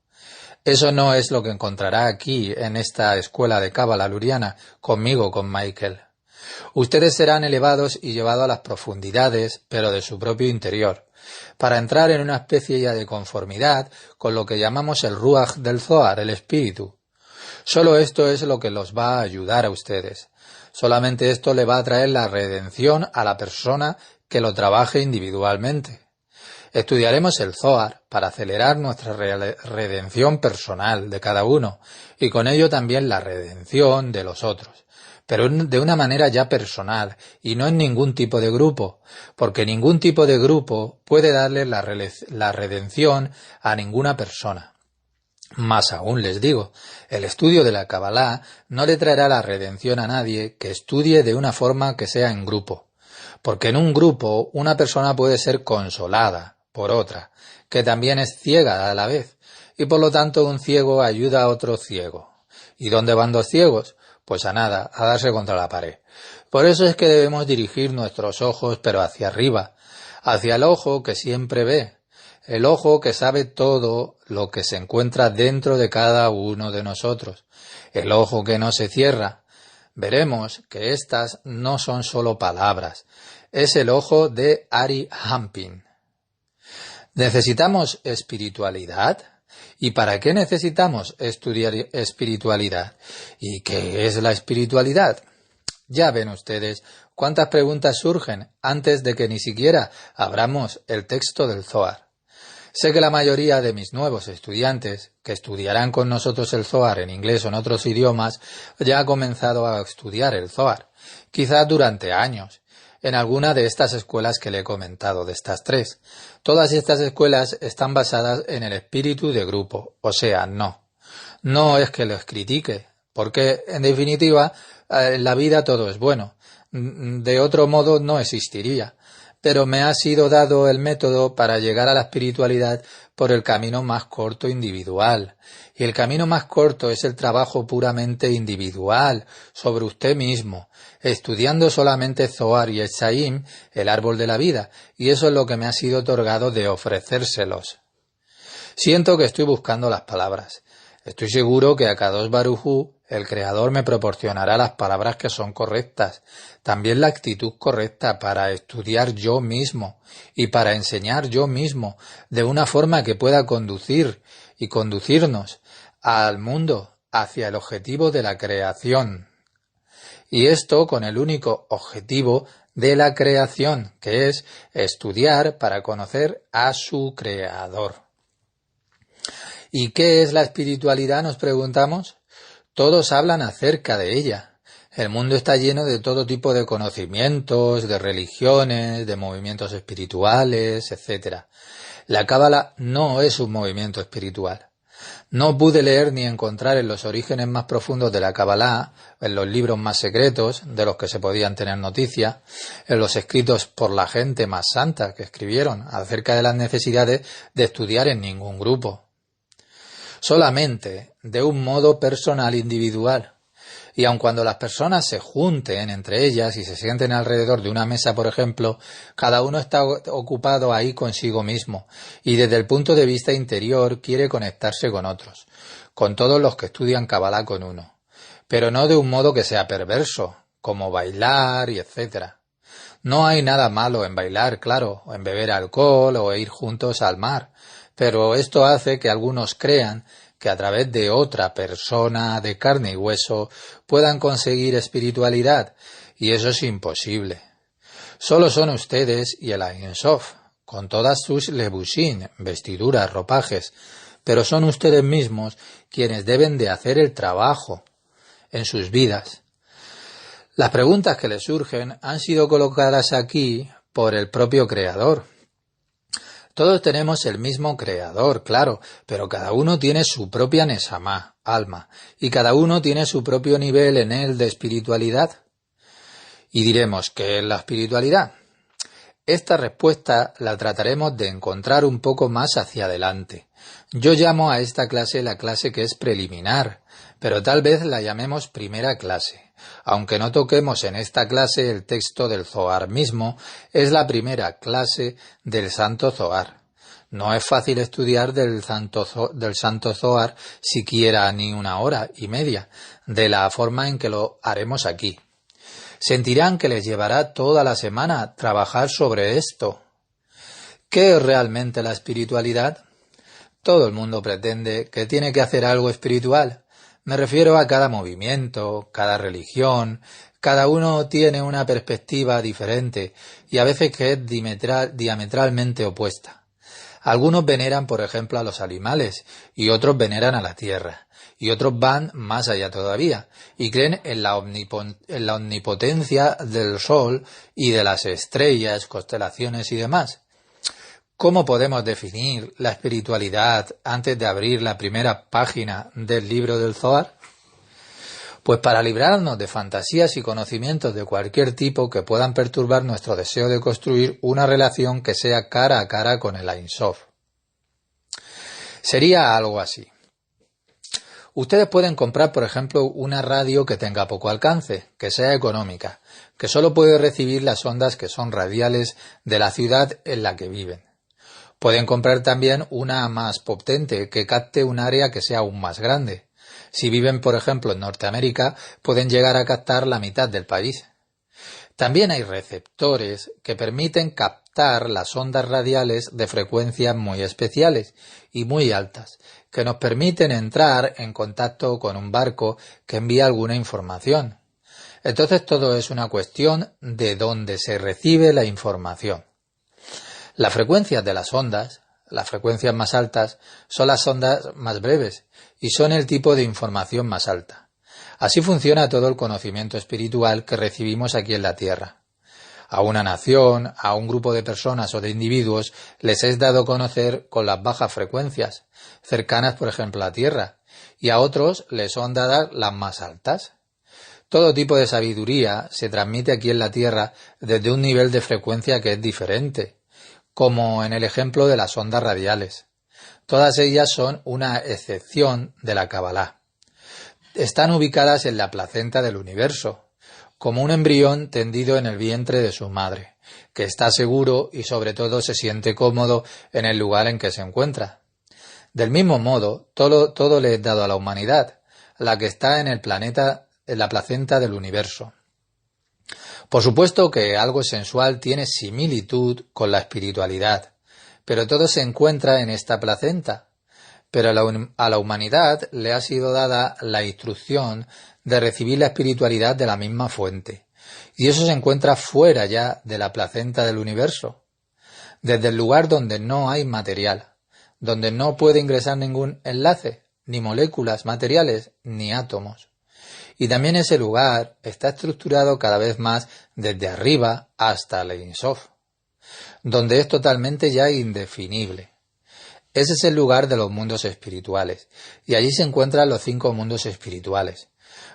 Eso no es lo que encontrará aquí en esta escuela de Cábala luriana conmigo, con Michael. Ustedes serán elevados y llevados a las profundidades, pero de su propio interior, para entrar en una especie ya de conformidad con lo que llamamos el Ruach del Zohar, el espíritu. Solo esto es lo que los va a ayudar a ustedes. Solamente esto le va a traer la redención a la persona que lo trabaje individualmente. Estudiaremos el Zohar para acelerar nuestra redención personal de cada uno y con ello también la redención de los otros, pero de una manera ya personal y no en ningún tipo de grupo, porque ningún tipo de grupo puede darle la redención a ninguna persona. Más aún les digo, el estudio de la Kabbalah no le traerá la redención a nadie que estudie de una forma que sea en grupo, porque en un grupo una persona puede ser consolada por otra, que también es ciega a la vez, y por lo tanto un ciego ayuda a otro ciego. ¿Y dónde van dos ciegos? Pues a nada, a darse contra la pared. Por eso es que debemos dirigir nuestros ojos, pero hacia arriba, hacia el ojo que siempre ve, el ojo que sabe todo lo que se encuentra dentro de cada uno de nosotros, el ojo que no se cierra. Veremos que estas no son solo palabras. es el ojo de Ari Hampin. ¿Necesitamos espiritualidad? ¿Y para qué necesitamos estudiar espiritualidad? ¿Y qué es la espiritualidad? Ya ven ustedes cuántas preguntas surgen antes de que ni siquiera abramos el texto del Zohar. Sé que la mayoría de mis nuevos estudiantes, que estudiarán con nosotros el Zohar en inglés o en otros idiomas, ya ha comenzado a estudiar el Zohar, quizás durante años, en alguna de estas escuelas que le he comentado, de estas tres. Todas estas escuelas están basadas en el espíritu de grupo, o sea, no es que los critique, porque en definitiva en la vida todo es bueno, de otro modo no existiría. Pero me ha sido dado el método para llegar a la espiritualidad por el camino más corto individual. Y el camino más corto es el trabajo puramente individual, sobre usted mismo, estudiando solamente Zohar y Etzaim, el árbol de la vida, y eso es lo que me ha sido otorgado de ofrecérselos. Siento que estoy buscando las palabras. Estoy seguro que Akadosh Baruj Hu, el Creador, me proporcionará las palabras que son correctas, también la actitud correcta para estudiar yo mismo y para enseñar yo mismo de una forma que pueda conducir y conducirnos al mundo hacia el objetivo de la creación. Y esto con el único objetivo de la creación, que es estudiar para conocer a su Creador. ¿Y qué es la espiritualidad?, nos preguntamos. Todos hablan acerca de ella. El mundo está lleno de todo tipo de conocimientos, de religiones, de movimientos espirituales, etc. La Cábala no es un movimiento espiritual. No pude leer ni encontrar en los orígenes más profundos de la Cábala, en los libros más secretos de los que se podían tener noticia, en los escritos por la gente más santa que escribieron acerca de las necesidades de estudiar en ningún grupo. Solamente de un modo personal individual. Y aun cuando las personas se junten entre ellas y se sienten alrededor de una mesa, por ejemplo, cada uno está ocupado ahí consigo mismo y desde el punto de vista interior quiere conectarse con otros, con todos los que estudian Kabbalah con uno, pero no de un modo que sea perverso, como bailar y etcétera. No hay nada malo en bailar, claro, o en beber alcohol o ir juntos al mar, pero esto hace que algunos crean que a través de otra persona de carne y hueso puedan conseguir espiritualidad, y eso es imposible. Solo son ustedes y el Ein Sof, con todas sus lebushín, vestiduras, ropajes, pero son ustedes mismos quienes deben de hacer el trabajo en sus vidas. Las preguntas que les surgen han sido colocadas aquí por el propio Creador. Todos tenemos el mismo Creador, claro, pero cada uno tiene su propia Nesamá, alma, y cada uno tiene su propio nivel en él de espiritualidad. Y diremos, ¿qué es la espiritualidad? Esta respuesta la trataremos de encontrar un poco más hacia adelante. Yo llamo a esta clase la clase que es preliminar, pero tal vez la llamemos primera clase. Aunque no toquemos en esta clase el texto del Zohar mismo, es la primera clase del Santo Zohar. No es fácil estudiar del Santo Zohar siquiera ni 1 hora y media, de la forma en que lo haremos aquí. Sentirán que les llevará toda la semana trabajar sobre esto. ¿Qué es realmente la espiritualidad? Todo el mundo pretende que tiene que hacer algo espiritual. Me refiero a cada movimiento, cada religión, cada uno tiene una perspectiva diferente y a veces que es diametralmente opuesta. Algunos veneran, por ejemplo, a los animales y otros veneran a la tierra y otros van más allá todavía y creen en la omnipotencia del sol y de las estrellas, constelaciones y demás. ¿Cómo podemos definir la espiritualidad antes de abrir la primera página del libro del Zohar? Pues para librarnos de fantasías y conocimientos de cualquier tipo que puedan perturbar nuestro deseo de construir una relación que sea cara a cara con el Ein Sof. Sería algo así. Ustedes pueden comprar, por ejemplo, una radio que tenga poco alcance, que sea económica, que solo puede recibir las ondas que son radiales de la ciudad en la que viven. Pueden comprar también una más potente, que capte un área que sea aún más grande. Si viven, por ejemplo, en Norteamérica, pueden llegar a captar la mitad del país. También hay receptores que permiten captar las ondas radiales de frecuencias muy especiales y muy altas, que nos permiten entrar en contacto con un barco que envía alguna información. Entonces todo es una cuestión de dónde se recibe la información. Las frecuencias de las ondas, las frecuencias más altas, son las ondas más breves y son el tipo de información más alta. Así funciona todo el conocimiento espiritual que recibimos aquí en la Tierra. A una nación, a un grupo de personas o de individuos les es dado a conocer con las bajas frecuencias, cercanas por ejemplo a la Tierra, y a otros les son dadas las más altas. Todo tipo de sabiduría se transmite aquí en la Tierra desde un nivel de frecuencia que es diferente, como en el ejemplo de las ondas radiales. Todas ellas son una excepción de la Kabbalah. Están ubicadas en la placenta del universo, como un embrión tendido en el vientre de su madre, que está seguro y sobre todo se siente cómodo en el lugar en que se encuentra. Del mismo modo, todo le es dado a la humanidad, la que está en el planeta, en la placenta del universo. Por supuesto que algo sensual tiene similitud con la espiritualidad, pero todo se encuentra en esta placenta. Pero a la humanidad le ha sido dada la instrucción de recibir la espiritualidad de la misma fuente, y eso se encuentra fuera ya de la placenta del universo, desde el lugar donde no hay material, donde no puede ingresar ningún enlace, ni moléculas materiales, ni átomos. Y también ese lugar está estructurado cada vez más desde arriba hasta el Ein Sof, donde es totalmente ya indefinible. Ese es el lugar de los mundos espirituales, y allí se encuentran los 5 mundos espirituales.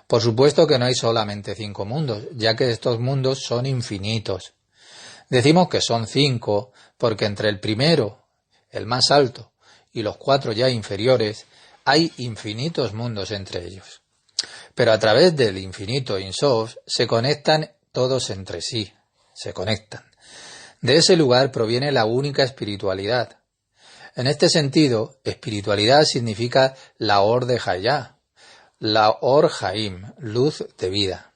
Por supuesto que no hay solamente 5 mundos, ya que estos mundos son infinitos. Decimos que son 5 porque entre el primero, el más alto, y los 4 ya inferiores, hay infinitos mundos entre ellos. Pero a través del infinito Ein Sof se conectan todos entre sí, se conectan. De ese lugar proviene la única espiritualidad. En este sentido, espiritualidad significa la Or de Hayá, la Or Haim, luz de vida.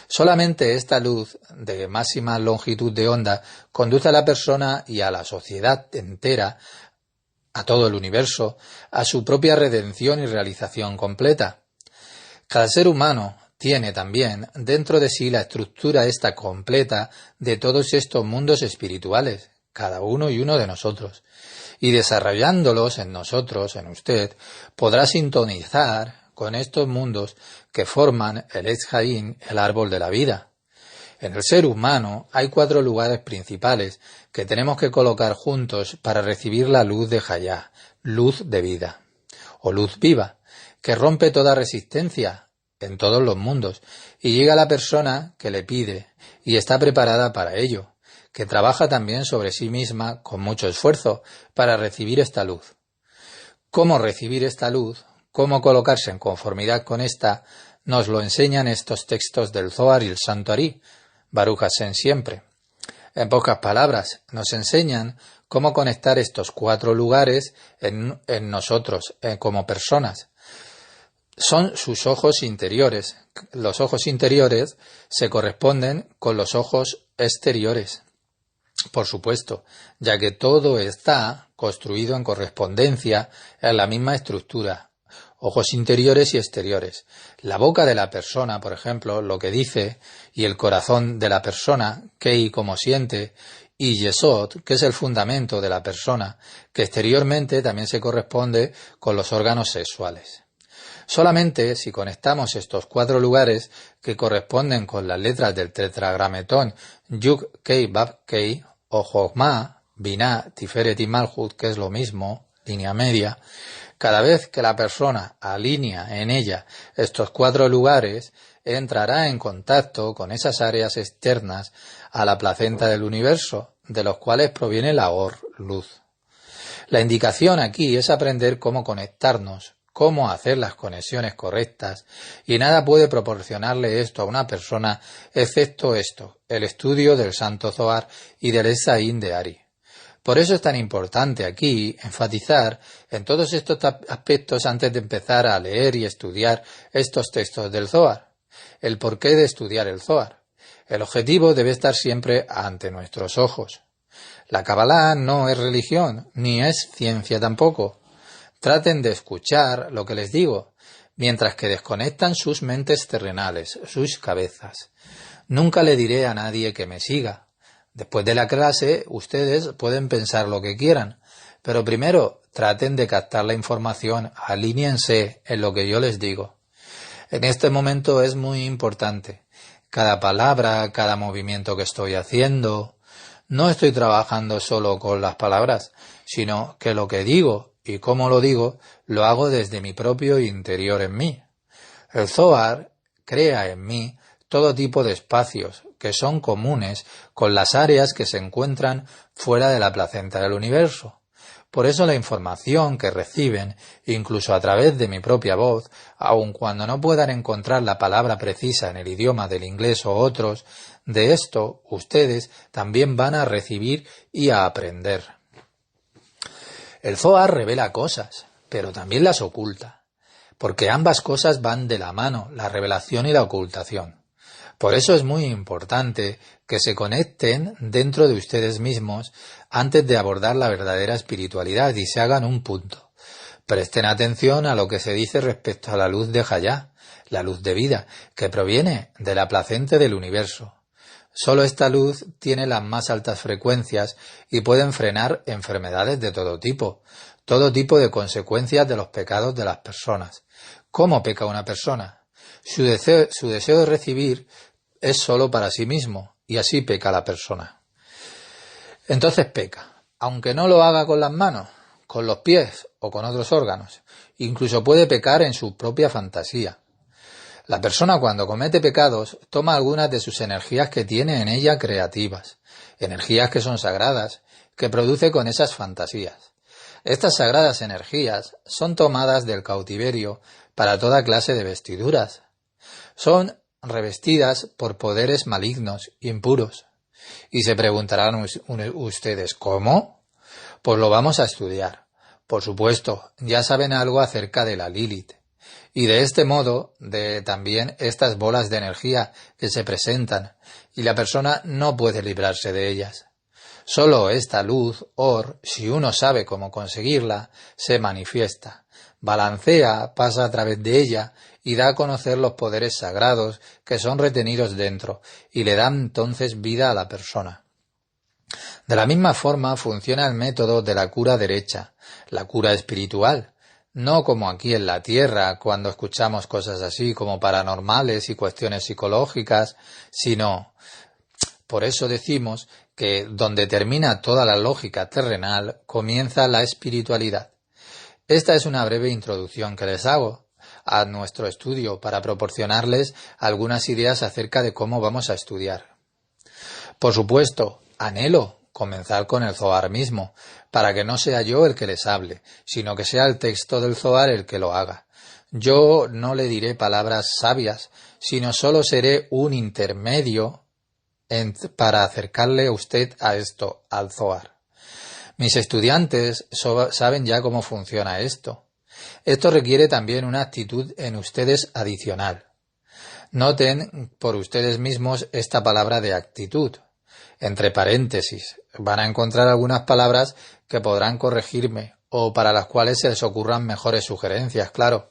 Solamente esta luz de máxima longitud de onda conduce a la persona y a la sociedad entera, a todo el universo, a su propia redención y realización completa. Cada ser humano tiene también dentro de sí la estructura esta completa de todos estos mundos espirituales, cada uno y uno de nosotros. Y desarrollándolos en nosotros, en usted, podrá sintonizar con estos mundos que forman el Etz Haim, el árbol de la vida. En el ser humano hay 4 lugares principales que tenemos que colocar juntos para recibir la luz de Hayá, luz de vida, o luz viva, que rompe toda resistencia en todos los mundos y llega a la persona que le pide y está preparada para ello, que trabaja también sobre sí misma con mucho esfuerzo para recibir esta luz. ¿Cómo recibir esta luz? ¿Cómo colocarse en conformidad con esta? Nos lo enseñan estos textos del Zohar y el Santo Ari, Baruch Hashem siempre. En pocas palabras, nos enseñan cómo conectar estos 4 lugares en nosotros, como personas. Son sus ojos interiores. Los ojos interiores se corresponden con los ojos exteriores. Por supuesto, ya que todo está construido en correspondencia en la misma estructura, ojos interiores y exteriores. La boca de la persona, por ejemplo, lo que dice, y el corazón de la persona, Kei, como siente, y Yesod, que es el fundamento de la persona, que exteriormente también se corresponde con los órganos sexuales. Solamente si conectamos estos 4 lugares que corresponden con las letras del tetragrametón Yud Kei Vav Kei, o Jochma, Binah, Tiferet y Malhut, que es lo mismo, línea media, cada vez que la persona alinea en ella estos 4 lugares, entrará en contacto con esas áreas externas a la placenta del universo, de los cuales proviene la Or, luz. La indicación aquí es aprender cómo conectarnos, cómo hacer las conexiones correctas, y nada puede proporcionarle esto a una persona excepto esto, el estudio del Santo Zohar y del Etz Haim de Ari. Por eso es tan importante aquí enfatizar en todos estos aspectos antes de empezar a leer y estudiar estos textos del Zohar. El porqué de estudiar el Zohar. El objetivo debe estar siempre ante nuestros ojos. La Kabbalah no es religión, ni es ciencia tampoco. Traten de escuchar lo que les digo, mientras que desconectan sus mentes terrenales, sus cabezas. Nunca le diré a nadie que me siga. Después de la clase, ustedes pueden pensar lo que quieran, pero primero traten de captar la información, alíñense en lo que yo les digo. En este momento es muy importante. Cada palabra, cada movimiento que estoy haciendo. No estoy trabajando solo con las palabras, sino que lo que digo y cómo lo digo, lo hago desde mi propio interior en mí. El Zohar crea en mí todo tipo de espacios que son comunes con las áreas que se encuentran fuera de la placenta del universo. Por eso la información que reciben, incluso a través de mi propia voz, aun cuando no puedan encontrar la palabra precisa en el idioma del inglés o otros, de esto ustedes también van a recibir y a aprender. El Zohar revela cosas, pero también las oculta, porque ambas cosas van de la mano, la revelación y la ocultación. Por eso es muy importante que se conecten dentro de ustedes mismos antes de abordar la verdadera espiritualidad y se hagan un punto. Presten atención a lo que se dice respecto a la luz de Hayá, la luz de vida, que proviene de la placenta del universo. Solo esta luz tiene las más altas frecuencias y pueden frenar enfermedades de todo tipo de consecuencias de los pecados de las personas. ¿Cómo peca una persona? Su deseo de recibir es solo para sí mismo, y así peca la persona. Entonces peca, aunque no lo haga con las manos, con los pies o con otros órganos. Incluso puede pecar en su propia fantasía. La persona cuando comete pecados toma algunas de sus energías que tiene en ella creativas, energías que son sagradas, que produce con esas fantasías. Estas sagradas energías son tomadas del cautiverio para toda clase de vestiduras. Son revestidas por poderes malignos, impuros. Y se preguntarán ustedes, ¿cómo? Pues lo vamos a estudiar. Por supuesto, ya saben algo acerca de la Lilith. Y de este modo, de también estas bolas de energía que se presentan, y la persona no puede librarse de ellas. Solo esta luz, si uno sabe cómo conseguirla, se manifiesta, balancea, pasa a través de ella y da a conocer los poderes sagrados que son retenidos dentro y le dan entonces vida a la persona. De la misma forma funciona el método de la cura derecha, la cura espiritual, no como aquí en la Tierra cuando escuchamos cosas así como paranormales y cuestiones psicológicas, sino, por eso decimos que donde termina toda la lógica terrenal comienza la espiritualidad. Esta es una breve introducción que les hago a nuestro estudio para proporcionarles algunas ideas acerca de cómo vamos a estudiar. Por supuesto, anhelo comenzar con el Zohar mismo, para que no sea yo el que les hable, sino que sea el texto del Zohar el que lo haga. Yo no le diré palabras sabias, sino solo seré un intermedio para acercarle a usted a esto, al Zohar. Mis estudiantes saben ya cómo funciona esto. Esto requiere también una actitud en ustedes adicional. Noten por ustedes mismos esta palabra de actitud. Entre paréntesis, van a encontrar algunas palabras que podrán corregirme o para las cuales se les ocurran mejores sugerencias, claro.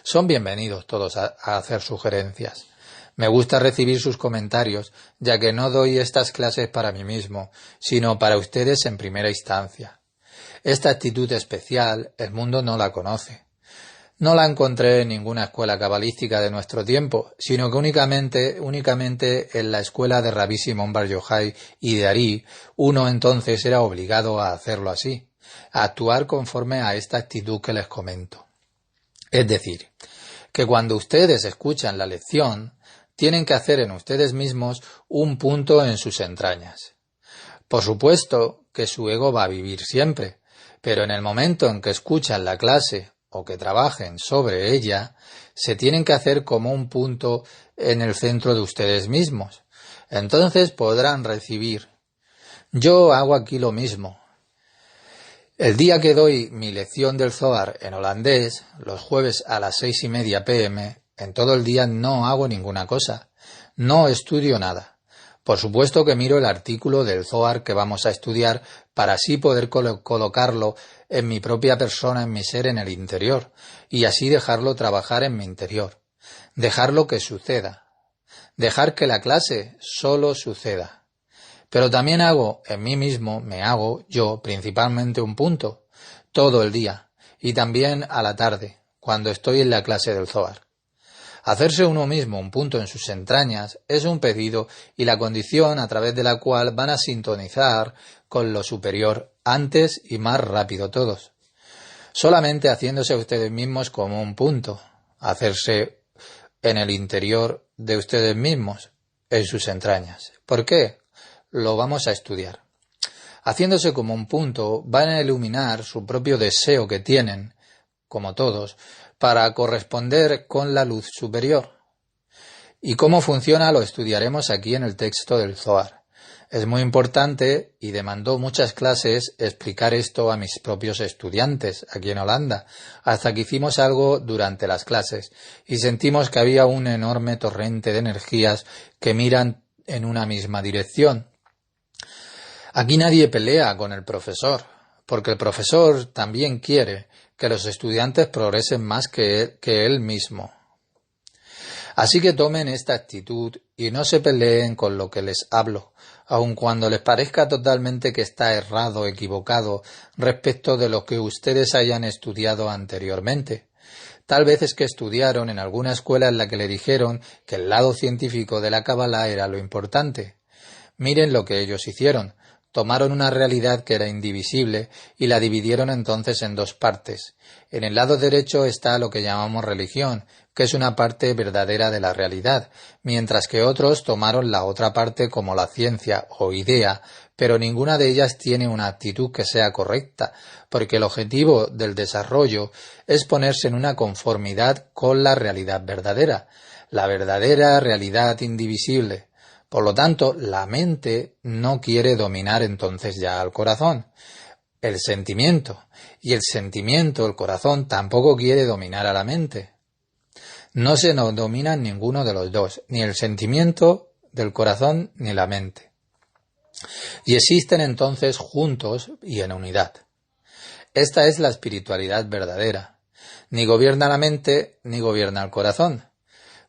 Son bienvenidos todos a hacer sugerencias. Me gusta recibir sus comentarios, ya que no doy estas clases para mí mismo, sino para ustedes en primera instancia. Esta actitud especial el mundo no la conoce. No la encontré en ninguna escuela cabalística de nuestro tiempo, sino que únicamente en la escuela de Rabbi Simón Bar Yochai y de Ari, uno entonces era obligado a hacerlo así, a actuar conforme a esta actitud que les comento. Es decir, que cuando ustedes escuchan la lección, tienen que hacer en ustedes mismos un punto en sus entrañas. Por supuesto que su ego va a vivir siempre, pero en el momento en que escuchan la clase o que trabajen sobre ella, se tienen que hacer como un punto en el centro de ustedes mismos. Entonces podrán recibir. Yo hago aquí lo mismo. El día que doy mi lección del Zohar en holandés, los jueves a las 6:30 p.m., en todo el día no hago ninguna cosa, no estudio nada. Por supuesto que miro el artículo del Zohar que vamos a estudiar para así poder colocarlo en mi propia persona, en mi ser, en el interior, y así dejarlo trabajar en mi interior, dejarlo que suceda, dejar que la clase solo suceda. Pero también hago en mí mismo, me hago yo principalmente un punto, todo el día, y también a la tarde, cuando estoy en la clase del Zohar. Hacerse uno mismo un punto en sus entrañas es un pedido y la condición a través de la cual van a sintonizar con lo superior antes y más rápido todos. Solamente haciéndose ustedes mismos como un punto, hacerse en el interior de ustedes mismos, en sus entrañas. ¿Por qué? Lo vamos a estudiar. Haciéndose como un punto, van a iluminar su propio deseo que tienen, como todos, para corresponder con la luz superior. ¿Y cómo funciona? Lo estudiaremos aquí en el texto del Zohar. Es muy importante y demandó muchas clases explicar esto a mis propios estudiantes aquí en Holanda, hasta que hicimos algo durante las clases y sentimos que había un enorme torrente de energías que miran en una misma dirección. Aquí nadie pelea con el profesor, porque el profesor también quiere que los estudiantes progresen más que él mismo. Así que tomen esta actitud y no se peleen con lo que les hablo, aun cuando les parezca totalmente que está errado o equivocado respecto de lo que ustedes hayan estudiado anteriormente. Tal vez es que estudiaron en alguna escuela en la que le dijeron que el lado científico de la Kabbalah era lo importante. Miren lo que ellos hicieron. Tomaron una realidad que era indivisible y la dividieron entonces en dos partes. En el lado derecho está lo que llamamos religión, que es una parte verdadera de la realidad, mientras que otros tomaron la otra parte como la ciencia o idea, pero ninguna de ellas tiene una actitud que sea correcta, porque el objetivo del desarrollo es ponerse en una conformidad con la realidad verdadera, la verdadera realidad indivisible. Por lo tanto, la mente no quiere dominar entonces ya al corazón, el sentimiento, y el sentimiento, el corazón, tampoco quiere dominar a la mente. No se nos dominan ninguno de los dos, ni el sentimiento del corazón ni la mente. Y existen entonces juntos y en unidad. Esta es la espiritualidad verdadera. Ni gobierna la mente, ni gobierna el corazón.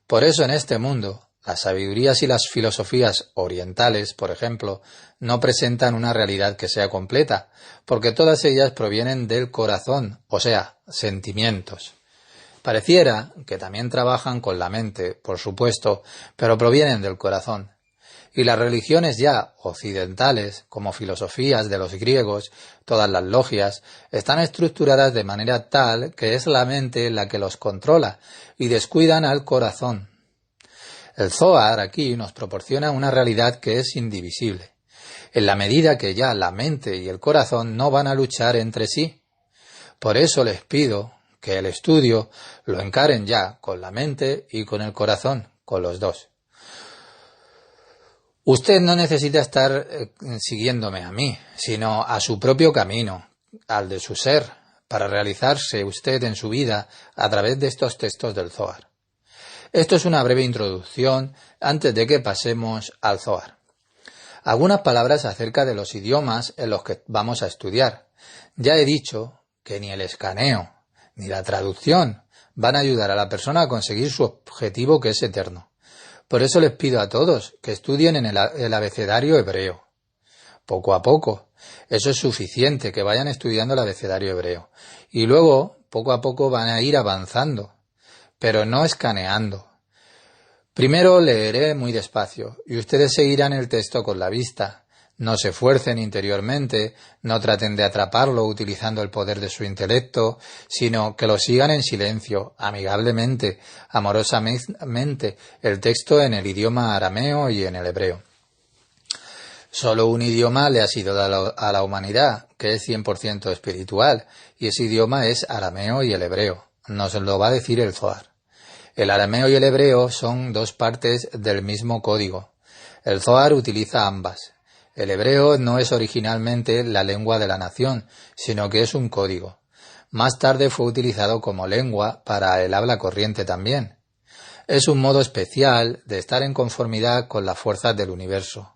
Por eso en este mundo, las sabidurías y las filosofías orientales, por ejemplo, no presentan una realidad que sea completa, porque todas ellas provienen del corazón, o sea, sentimientos. Pareciera que también trabajan con la mente, por supuesto, pero provienen del corazón. Y las religiones ya occidentales, como filosofías de los griegos, todas las logias, están estructuradas de manera tal que es la mente la que los controla y descuidan al corazón. El Zohar aquí nos proporciona una realidad que es indivisible, en la medida que ya la mente y el corazón no van a luchar entre sí. Por eso les pido que el estudio lo encaren ya con la mente y con el corazón, con los dos. Usted no necesita estar siguiéndome a mí, sino a su propio camino, al de su ser, para realizarse usted en su vida a través de estos textos del Zohar. Esto es una breve introducción antes de que pasemos al Zohar. Algunas palabras acerca de los idiomas en los que vamos a estudiar. Ya he dicho que ni el escaneo ni la traducción van a ayudar a la persona a conseguir su objetivo, que es eterno. Por eso les pido a todos que estudien en el abecedario hebreo. Poco a poco. Eso es suficiente, que vayan estudiando el abecedario hebreo. Y luego, poco a poco, van a ir avanzando, pero no escaneando. Primero leeré muy despacio y ustedes seguirán el texto con la vista. No se esfuercen interiormente, no traten de atraparlo utilizando el poder de su intelecto, sino que lo sigan en silencio, amigablemente, amorosamente, el texto en el idioma arameo y en el hebreo. Solo un idioma le ha sido dado a la humanidad, que es 100% espiritual, y ese idioma es arameo y el hebreo. Nos lo va a decir el Zohar. El arameo y el hebreo son dos partes del mismo código. El Zohar utiliza ambas. El hebreo no es originalmente la lengua de la nación, sino que es un código. Más tarde fue utilizado como lengua para el habla corriente también. Es un modo especial de estar en conformidad con las fuerzas del universo.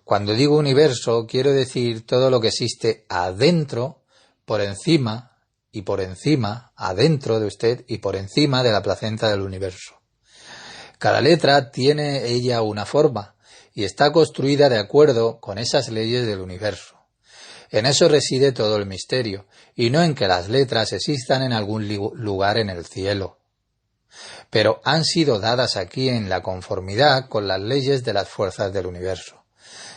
Cuando digo universo, quiero decir todo lo que existe adentro, por encima y por encima, adentro de usted y por encima de la placenta del universo. Cada letra tiene ella una forma y está construida de acuerdo con esas leyes del universo. En eso reside todo el misterio, y no en que las letras existan en algún lugar en el cielo. Pero han sido dadas aquí en la conformidad con las leyes de las fuerzas del universo.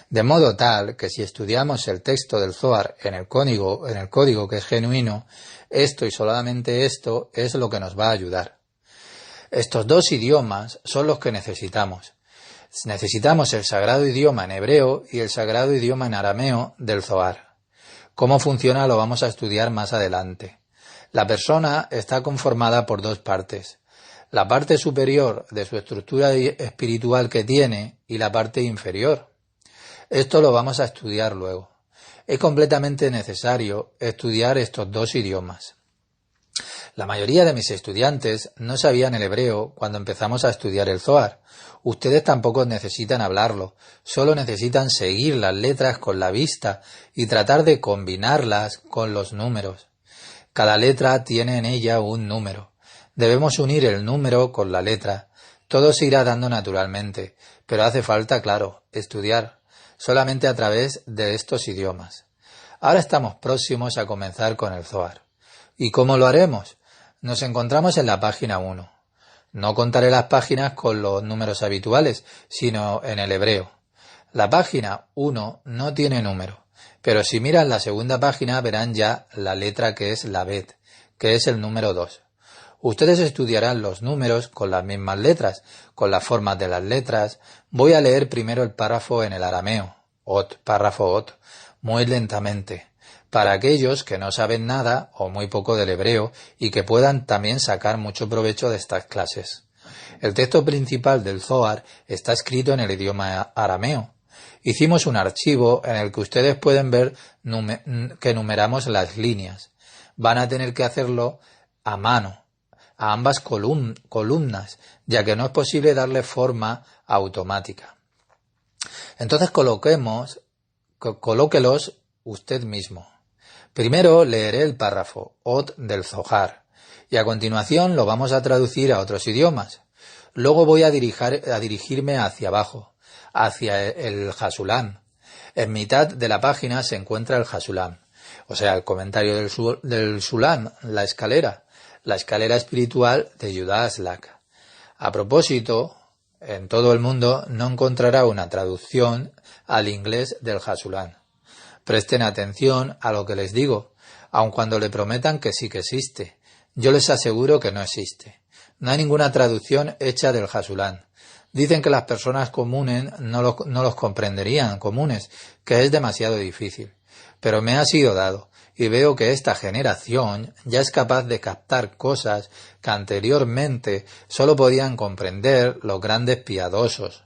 De modo tal que si estudiamos el texto del Zohar en el código que es genuino, esto y solamente esto es lo que nos va a ayudar. Estos dos idiomas son los que necesitamos. Necesitamos el sagrado idioma en hebreo y el sagrado idioma en arameo del Zohar. Cómo funciona lo vamos a estudiar más adelante. La persona está conformada por dos partes. La parte superior de su estructura espiritual que tiene y la parte inferior. Esto lo vamos a estudiar luego. Es completamente necesario estudiar estos dos idiomas. La mayoría de mis estudiantes no sabían el hebreo cuando empezamos a estudiar el Zohar. Ustedes tampoco necesitan hablarlo, solo necesitan seguir las letras con la vista y tratar de combinarlas con los números. Cada letra tiene en ella un número. Debemos unir el número con la letra. Todo se irá dando naturalmente, pero hace falta, claro, estudiar, solamente a través de estos idiomas. Ahora estamos próximos a comenzar con el Zohar. ¿Y cómo lo haremos? Nos encontramos en la página 1. No contaré las páginas con los números habituales, sino en el hebreo. La página 1 no tiene número, pero si miran la segunda página verán ya la letra que es la Bet, que es el número 2. Ustedes estudiarán los números con las mismas letras, con las formas de las letras. Voy a leer primero el párrafo en el arameo, párrafo ot, muy lentamente, para aquellos que no saben nada o muy poco del hebreo y que puedan también sacar mucho provecho de estas clases. El texto principal del Zohar está escrito en el idioma arameo. Hicimos un archivo en el que ustedes pueden ver que numeramos las líneas. Van a tener que hacerlo a mano, a ambas columnas, ya que no es posible darle forma automática. Entonces colóquelos usted mismo. Primero leeré el párrafo Ot del Zohar y a continuación lo vamos a traducir a otros idiomas. Luego voy a dirigirme hacia abajo, hacia el Hasulam. En mitad de la página se encuentra el Hasulam, o sea, el comentario del Sulam, la escalera espiritual de Yudá Aslak. A propósito, en todo el mundo no encontrará una traducción al inglés del Hasulam. Presten atención a lo que les digo, aun cuando le prometan que sí que existe. Yo les aseguro que no existe. No hay ninguna traducción hecha del Hasulam. Dicen que las personas comunes no los comprenderían, que es demasiado difícil. Pero me ha sido dado, y veo que esta generación ya es capaz de captar cosas que anteriormente solo podían comprender los grandes piadosos.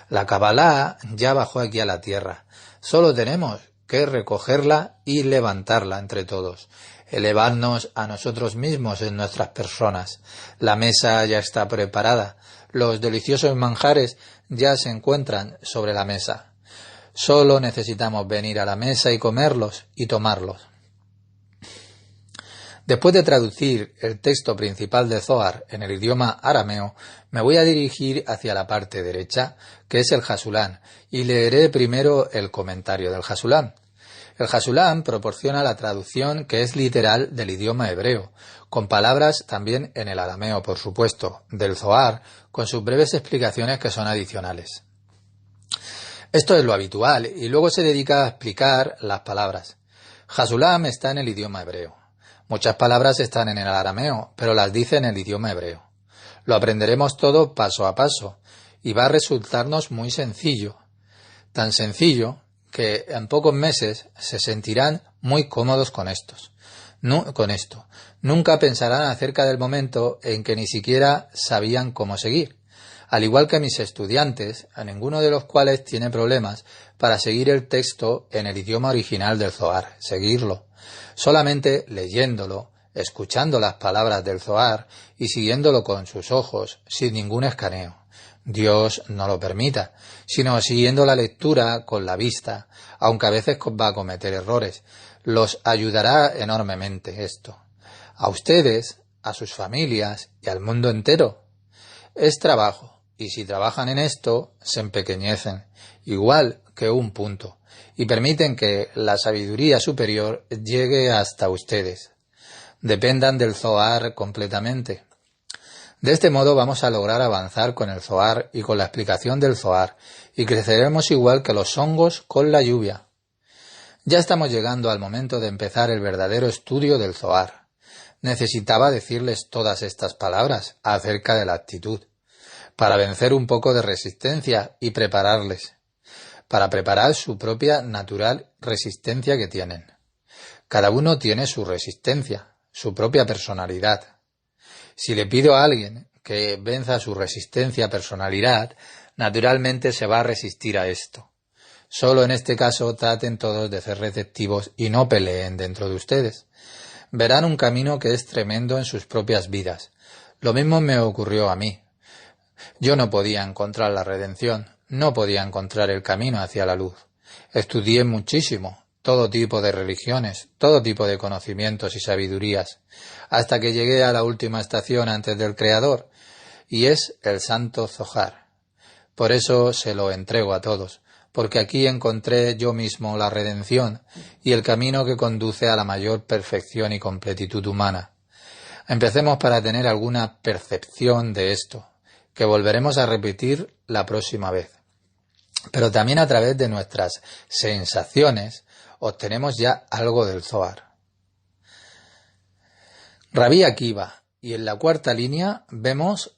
La Kabbalah ya bajó aquí a la tierra. Solo tenemos que recogerla y levantarla entre todos, elevarnos a nosotros mismos en nuestras personas. La mesa ya está preparada, los deliciosos manjares ya se encuentran sobre la mesa. Solo necesitamos venir a la mesa y comerlos y tomarlos. Después de traducir el texto principal de Zohar en el idioma arameo, me voy a dirigir hacia la parte derecha, que es el Hasulam, y leeré primero el comentario del Hasulam. El Hasulam proporciona la traducción que es literal del idioma hebreo, con palabras también en el arameo, por supuesto, del Zohar, con sus breves explicaciones que son adicionales. Esto es lo habitual, y luego se dedica a explicar las palabras. Hasulam está en el idioma hebreo. Muchas palabras están en el arameo, pero las dice en el idioma hebreo. Lo aprenderemos todo paso a paso, y va a resultarnos muy sencillo. Tan sencillo que en pocos meses se sentirán muy cómodos con esto. Nunca pensarán acerca del momento en que ni siquiera sabían cómo seguir. Al igual que mis estudiantes, a ninguno de los cuales tiene problemas para seguir el texto en el idioma original del Zohar, seguirlo. Solamente leyéndolo escuchando las palabras del Zohar y siguiéndolo con sus ojos, sin ningún escaneo. Dios no lo permita, sino siguiendo la lectura con la vista, aunque a veces va a cometer errores. Los ayudará enormemente esto. A ustedes, a sus familias y al mundo entero. Es trabajo, y si trabajan en esto, se empequeñecen, igual que un punto, y permiten que la sabiduría superior llegue hasta ustedes. Dependan del Zohar completamente. De este modo vamos a lograr avanzar con el Zohar y con la explicación del Zohar, y creceremos igual que los hongos con la lluvia. Ya estamos llegando al momento de empezar el verdadero estudio del Zohar. Necesitaba decirles todas estas palabras acerca de la actitud, para vencer un poco de resistencia y prepararles, para preparar su propia natural resistencia que tienen. Cada uno tiene su resistencia, su propia personalidad. Si le pido a alguien que venza su resistencia personalidad, naturalmente se va a resistir a esto. Solo en este caso traten todos de ser receptivos y no peleen dentro de ustedes. Verán un camino que es tremendo en sus propias vidas. Lo mismo me ocurrió a mí. Yo no podía encontrar la redención, no podía encontrar el camino hacia la luz. Estudié muchísimo, todo tipo de religiones, todo tipo de conocimientos y sabidurías, hasta que llegué a la última estación antes del Creador, y es el Santo Zohar. Por eso se lo entrego a todos, porque aquí encontré yo mismo la redención y el camino que conduce a la mayor perfección y completitud humana. Empecemos para tener alguna percepción de esto, que volveremos a repetir la próxima vez. Pero también a través de nuestras sensaciones obtenemos ya algo del Zohar. Rabí Akiva, y en la cuarta línea vemos